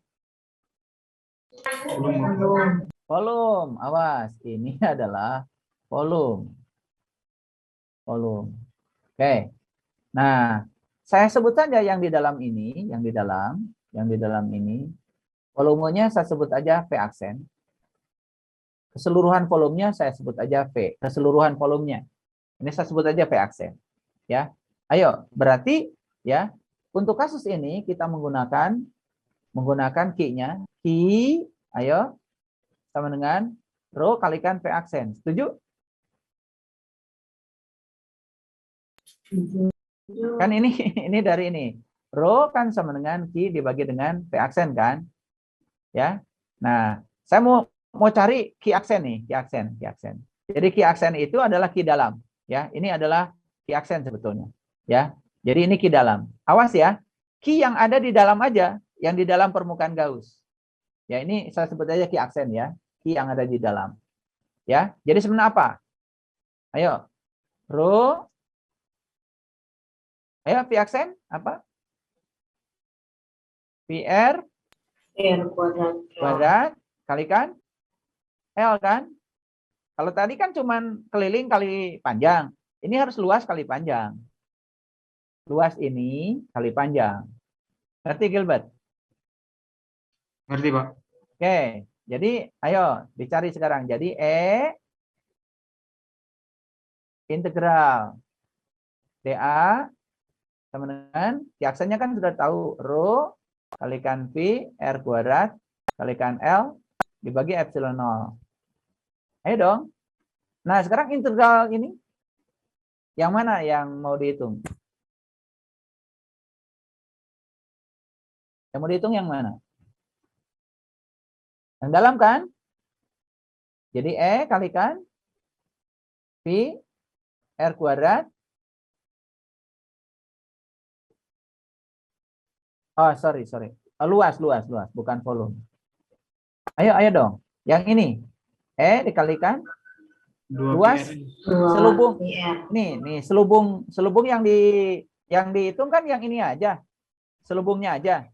Volume, awas. Ini adalah volume. Volume. Oke. Nah, saya sebut saja yang di dalam ini, yang di dalam ini. Volumenya saya sebut aja V aksen. Keseluruhan volumenya saya sebut aja V. Keseluruhan volumenya. Ini saya sebut aja V aksen. Ya. Ayo, berarti ya, untuk kasus ini kita menggunakan key-nya. Key, ayo, sama dengan rho kalikan V aksen. Setuju? Kan ini dari ini. Rho kan sama dengan key dibagi dengan V aksen kan? Ya. Nah, saya mau cari key aksen nih, key aksen. Jadi key aksen itu adalah key dalam, ya. Ini adalah key aksen sebetulnya, ya. Jadi ini key dalam. Awas ya. Key yang ada di dalam aja, yang di dalam permukaan Gauss. Ya, ini saya sebut aja key aksen ya. Key yang ada di dalam. Ya. Jadi sebenarnya apa? Ayo. Rho. Ayo, V aksen apa? PR kuadrat kalikan L kan? Kalau tadi kan cuman keliling kali panjang. Ini harus luas kali panjang. Luas ini kali panjang. Ngerti Gilbert? Ngerti, Pak. Oke. Jadi ayo dicari sekarang. Jadi integral dA sama dengan aksennya kan sudah tahu rho kalikan V R kuadrat kalikan L dibagi epsilon 0. Ayo dong. Nah, sekarang integral ini yang mana yang mau dihitung? Yang mau dihitung yang mana? Yang dalam kan? Jadi kalikan V R kuadrat. Oh, sorry. Luas, bukan volume. Ayo dong. Yang ini. Dikalikan luas selubung. Nih, selubung yang dihitung kan yang ini aja. Selubungnya aja.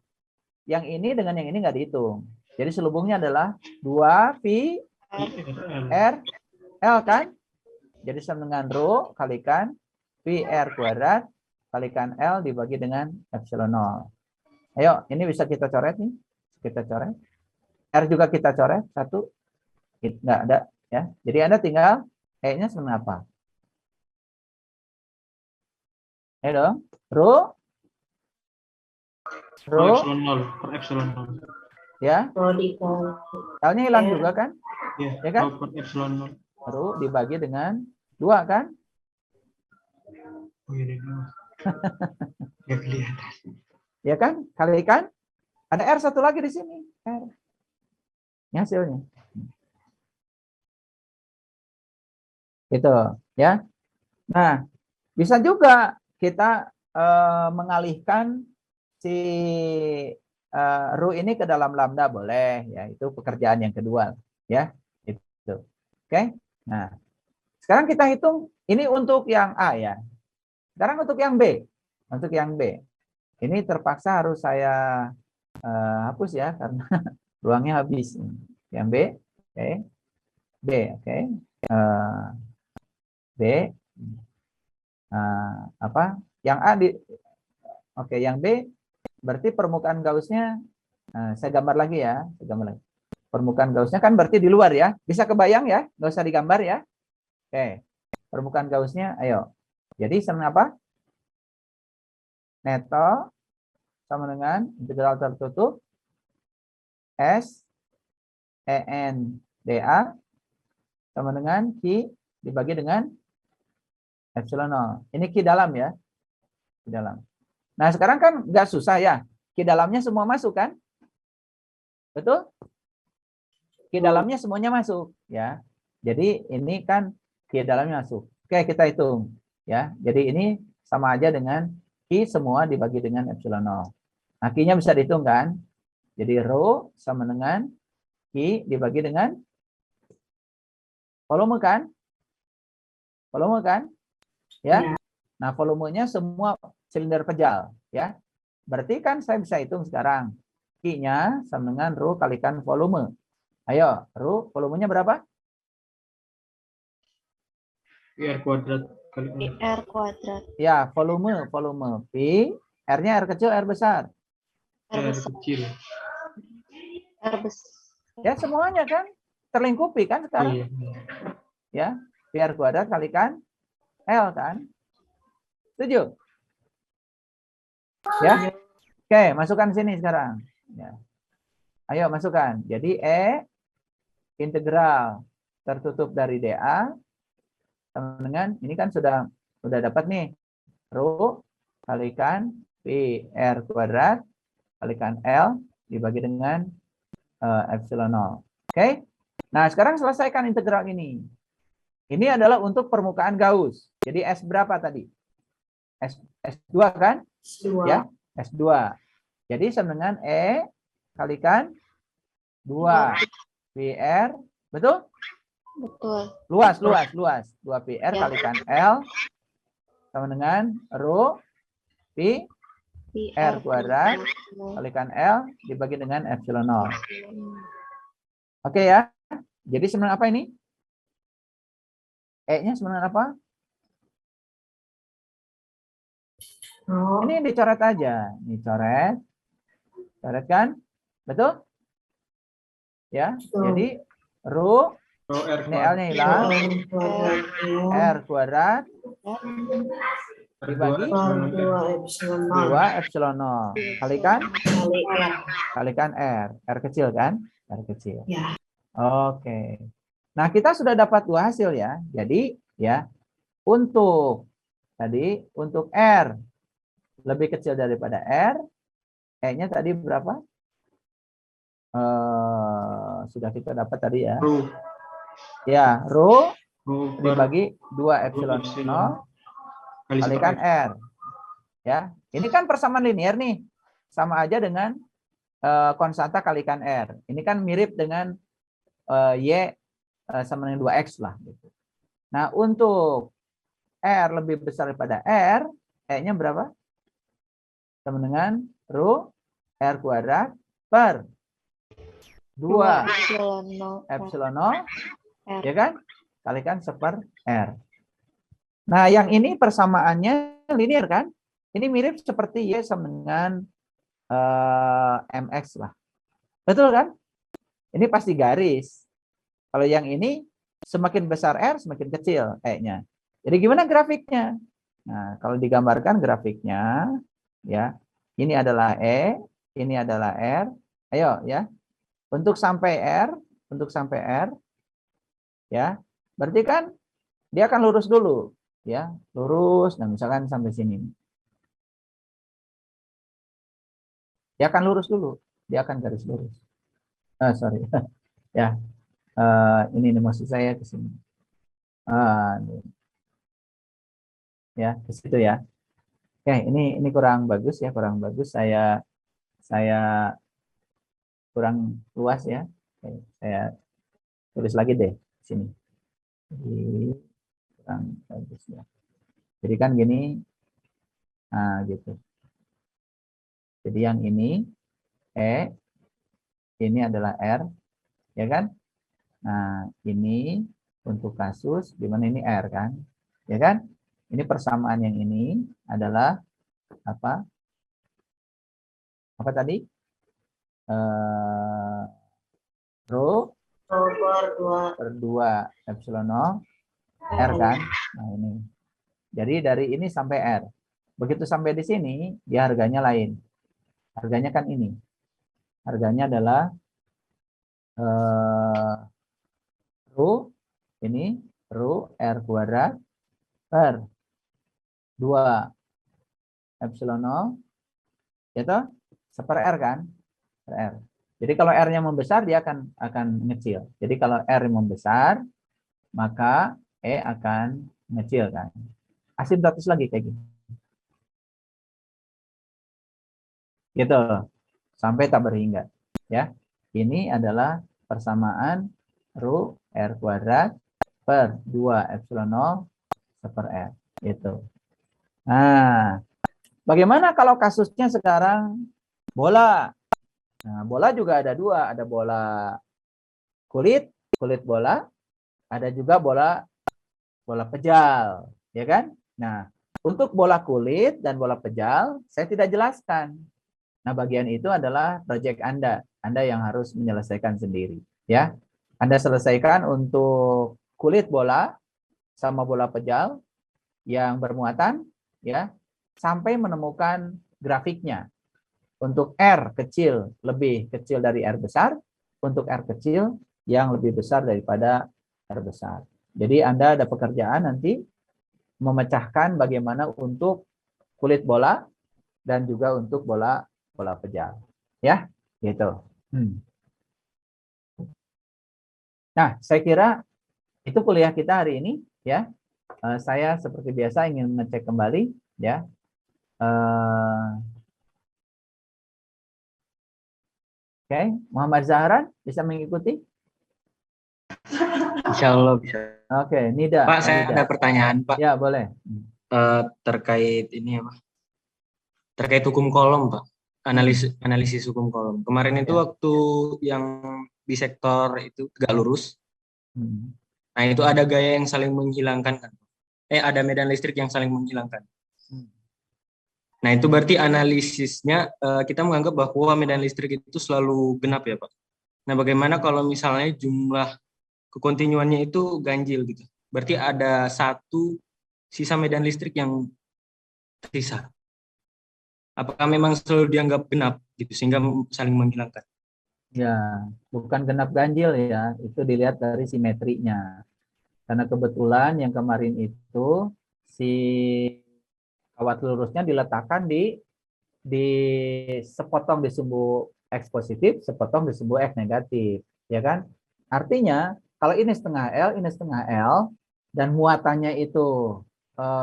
Yang ini dengan yang ini nggak dihitung. Jadi selubungnya adalah 2 V R L kan? Jadi sama dengan rho kalikan V R kuadrat kalikan L dibagi dengan epsilon 0. Ayo, ini bisa kita coret nih. Kita coret. R juga kita coret. 1. Nggak ada. Ya. Jadi Anda tinggal E-nya sama apa? Ayo dong. Rho. Per epsilon 0. Ya. L-nya hilang juga kan? Ya, Ya kan? per epsilon 0. Rho dibagi dengan 2 kan? Oh, ini nggak kelihatan. Ya kan? Kalikan. Ada R satu lagi di sini. R. Ini hasilnya. Itu ya. Nah, bisa juga kita mengalihkan si rho ini ke dalam lambda boleh ya. Itu pekerjaan yang kedua ya. Itu. Oke. Nah, sekarang kita hitung ini untuk yang A ya. Sekarang untuk yang B. Untuk yang B. Ini terpaksa harus saya hapus ya karena ruangnya habis. Yang B, oke. B, oke. B, apa? Yang A di, oke. Yang B berarti permukaan Gaussnya. Saya gambar lagi ya. Permukaan Gaussnya kan berarti di luar ya. Bisa kebayang ya? Nggak usah digambar ya. Oke. Permukaan Gaussnya, ayo. Jadi sama apa? Neto sama dengan integral tertutup S EN dA sama dengan Q dibagi dengan epsilon 0. Ini Q dalam ya. Q dalam. Nah, sekarang kan nggak susah ya. Q dalamnya semua masuk kan? Betul? Q dalamnya semuanya masuk ya. Jadi ini kan Q dalamnya masuk. Oke, kita hitung ya. Jadi ini sama aja dengan Q semua dibagi dengan epsilon 0. Nah, Q-nya bisa dihitung kan? Jadi rho sama dengan Q dibagi dengan volume kan? Volume kan? Ya. Nah, volumenya semua silinder pejal ya. Berarti kan saya bisa hitung sekarang Q-nya sama dengan rho kalikan volume. Ayo, Ru, volumenya berapa? PR kuadrat kali Pi R kuadrat. Ya, volume. Pi, R-nya R kecil, R besar. R R besar. kecil. R besar. Ya, semuanya kan terlingkupi kan sekarang. Iya. Ya, pi R kuadrat kalikan L kan. Setuju? Ya. Oke, masukkan sini sekarang. Ya. Ayo masukkan. Jadi integral tertutup dari dA sama dengan ini kan sudah dapat nih. Rho kalikan pi R kuadrat kalikan L dibagi dengan epsilon 0. Oke. Nah, sekarang selesaikan integral ini. Ini adalah untuk permukaan Gauss. Jadi S berapa tadi? S2 kan? S2. Ya, S2. Jadi sama dengan E kalikan 2 PR, betul? Betul. Luas. 2 PR Ya. kalikan L sama dengan rho pi Pi R kuadrat kalikan L dibagi dengan epsilon 0. Oke ya. Jadi sebenarnya apa ini? E-nya sebenarnya apa? Oh, Ini dicoret aja. Ini coret. Coret kan? Betul? Ya. Betul. Jadi rho Rho R ini kuadrat. L-nya hilang. R kuadrat dibagi per 2 epsilon 0 2 epsilon 0 kalikan kali R. kalikan R. R kecil kan? R kecil. Ya. Oke. Nah, kita sudah dapat dua hasil ya. Jadi ya untuk R lebih kecil daripada R, E-nya tadi berapa? Sudah kita dapat tadi ya. Rho. Ya, rho Rho per dibagi 2 epsilon 0 kalikan R. Ya, ini kan persamaan linear nih. Sama aja dengan konstanta kalikan R. Ini kan mirip dengan Y sama dengan 2X lah. Gitu. Nah, untuk R lebih besar daripada R, E-nya berapa? Sama dengan rho R kuadrat per 2 epsilon 0, R. ya kan? Kalikan seper R. Nah, yang ini persamaannya linear kan? Ini mirip seperti Y sama dengan MX lah. Betul kan? Ini pasti garis. Kalau yang ini semakin besar R, semakin kecil E-nya. Jadi gimana grafiknya? Nah, kalau digambarkan grafiknya, ya, ini adalah E, ini adalah R. Ayo ya. Untuk sampai R, ya, berarti kan dia akan lurus dulu, ya, lurus. Nah, misalkan sampai sini, dia akan lurus dulu, dia akan garis lurus. Sorry, ya, ini maksud saya ke sini, ya, ke situ ya. Oke, ini kurang bagus ya, saya kurang luas ya. Oke, saya tulis lagi deh di sini. Jadi, kurang bagus ya. Jadi kan gini, nah gitu. Jadi yang ini E, ini adalah R, ya kan? Nah ini untuk kasus di mana ini R kan, ya kan? Ini persamaan yang ini adalah apa? Apa tadi? Rho per 2 epsilon 0 R kan? Nah ini. Jadi dari ini sampai R. Begitu sampai di sini, dia harganya lain. Harganya kan ini. Harganya adalah rho, ini rho R kuadrat per 2 epsilon 0, itu seper R kan? Per R. Jadi kalau R-nya membesar, dia akan mengecil. Jadi kalau R membesar, maka E akan mengecil kan? Asimptotis lagi kayak gini. Gitu. Sampai tak berhingga. Ya. Ini adalah persamaan rho R kuadrat per 2 epsilon 0 seper R. Gitu. Nah, bagaimana kalau kasusnya sekarang bola? Nah, bola juga ada dua. Ada bola kulit bola, ada juga bola pejal, ya kan? Nah, untuk bola kulit dan bola pejal saya tidak jelaskan. Nah, bagian itu adalah proyek Anda yang harus menyelesaikan sendiri, ya. Anda selesaikan untuk kulit bola sama bola pejal yang bermuatan, ya, sampai menemukan grafiknya. Untuk R kecil lebih kecil dari R besar, untuk R kecil yang lebih besar daripada R besar. Jadi Anda ada pekerjaan nanti memecahkan bagaimana untuk kulit bola dan juga untuk bola pejal, ya, gitu. Nah, saya kira itu kuliah kita hari ini, ya. Saya seperti biasa ingin ngecek kembali, ya. Oke, Muhammad Zahran bisa mengikuti? Insya Allah bisa. Oke, Nida. Pak, saya Nida. ada pertanyaan, Pak. Ya, boleh. Terkait ini apa? Terkait hukum kolom, Pak. Analisis hukum kolom. Kemarin itu waktu yang di sektor itu tegak lurus. Nah, itu ada gaya yang saling menghilangkan kan? Ada medan listrik yang saling menghilangkan. Nah, itu berarti analisisnya kita menganggap bahwa medan listrik itu selalu genap ya, Pak. Nah, bagaimana kalau misalnya jumlah kekontinuannya itu ganjil gitu? Berarti ada satu sisa medan listrik yang tersisa. Apakah memang selalu dianggap genap gitu sehingga saling menghilangkan? Ya, bukan genap ganjil ya, itu dilihat dari simetrinya. Karena kebetulan yang kemarin itu si kawat lurusnya diletakkan di sepotong di sumbu X positif, sepotong di sumbu X negatif, ya kan? Artinya kalau ini setengah L, ini setengah L, dan muatannya itu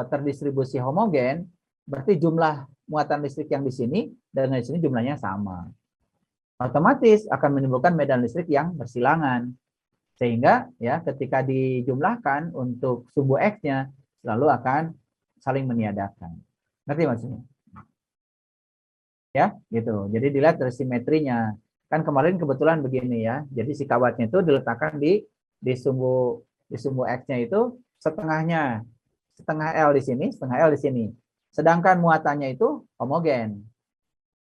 terdistribusi homogen, berarti jumlah muatan listrik yang di sini dan di sini jumlahnya sama. Otomatis akan menimbulkan medan listrik yang bersilangan. Sehingga ya ketika dijumlahkan untuk sumbu X-nya selalu akan saling meniadakan. Ngerti maksudnya? Ya, gitu. Jadi dilihat dari simetrinya. Kan kemarin kebetulan begini ya. Jadi si kawatnya itu diletakkan di sumbu X-nya itu setengahnya. Setengah L di sini, setengah L di sini. Sedangkan muatannya itu homogen.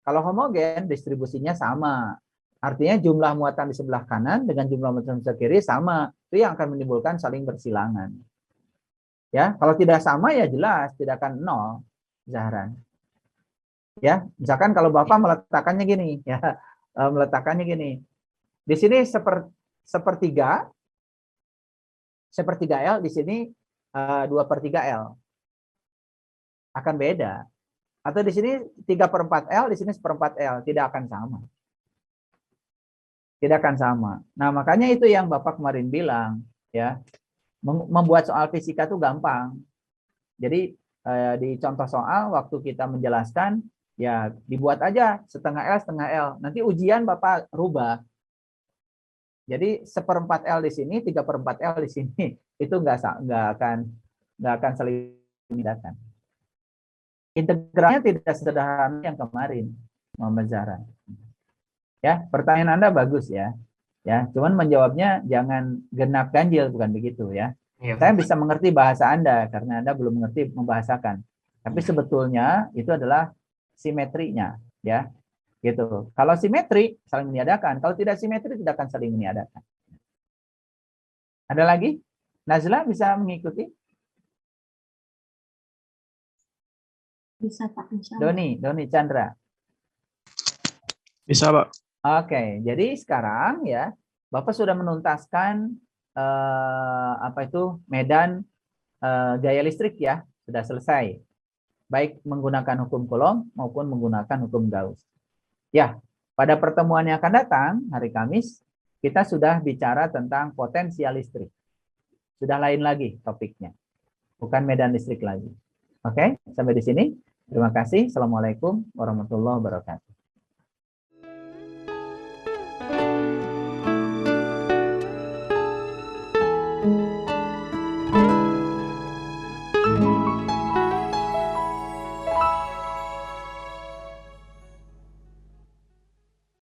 Kalau homogen, distribusinya sama. Artinya jumlah muatan di sebelah kanan dengan jumlah muatan di sebelah kiri sama. Itu yang akan menimbulkan saling bersilangan. Ya, kalau tidak sama ya jelas tidak akan nol, Zahran. Ya, misalkan kalau Bapak meletakkannya gini, ya, meletakkannya gini. Di sini sepertiga L, di sini 2/3 L. Akan beda. Atau di sini 3/4 L, di sini 1/4 L, tidak akan sama. Tidak akan sama. Nah, makanya itu yang Bapak kemarin bilang, ya. Membuat soal fisika itu gampang. Jadi di contoh soal waktu kita menjelaskan, ya dibuat aja setengah L. Nanti ujian Bapak rubah. Jadi 1/4 L di sini, 3/4 L di sini. Itu nggak akan saling membedakan. Integralnya tidak sesederhana yang kemarin, Muhammad Zahra. Ya, pertanyaan Anda bagus ya. Ya, cuman menjawabnya jangan genap ganjil, bukan begitu ya. Iya, Saya bisa mengerti bahasa Anda karena Anda belum mengerti membahasakan. Tapi sebetulnya itu adalah simetrinya, ya. Gitu. Kalau simetri saling meniadakan, kalau tidak simetri tidak akan saling meniadakan. Ada lagi? Nazla bisa mengikuti? Bisa Pak, insya Allah. Doni Chandra. Bisa, Pak. Oke, jadi sekarang ya Bapak sudah menuntaskan medan gaya listrik ya, sudah selesai. Baik menggunakan hukum Coulomb maupun menggunakan hukum Gauss. Ya, pada pertemuan yang akan datang hari Kamis kita sudah bicara tentang potensial listrik. Sudah lain lagi topiknya. Bukan medan listrik lagi. Oke, sampai di sini. Terima kasih. Assalamualaikum warahmatullahi wabarakatuh.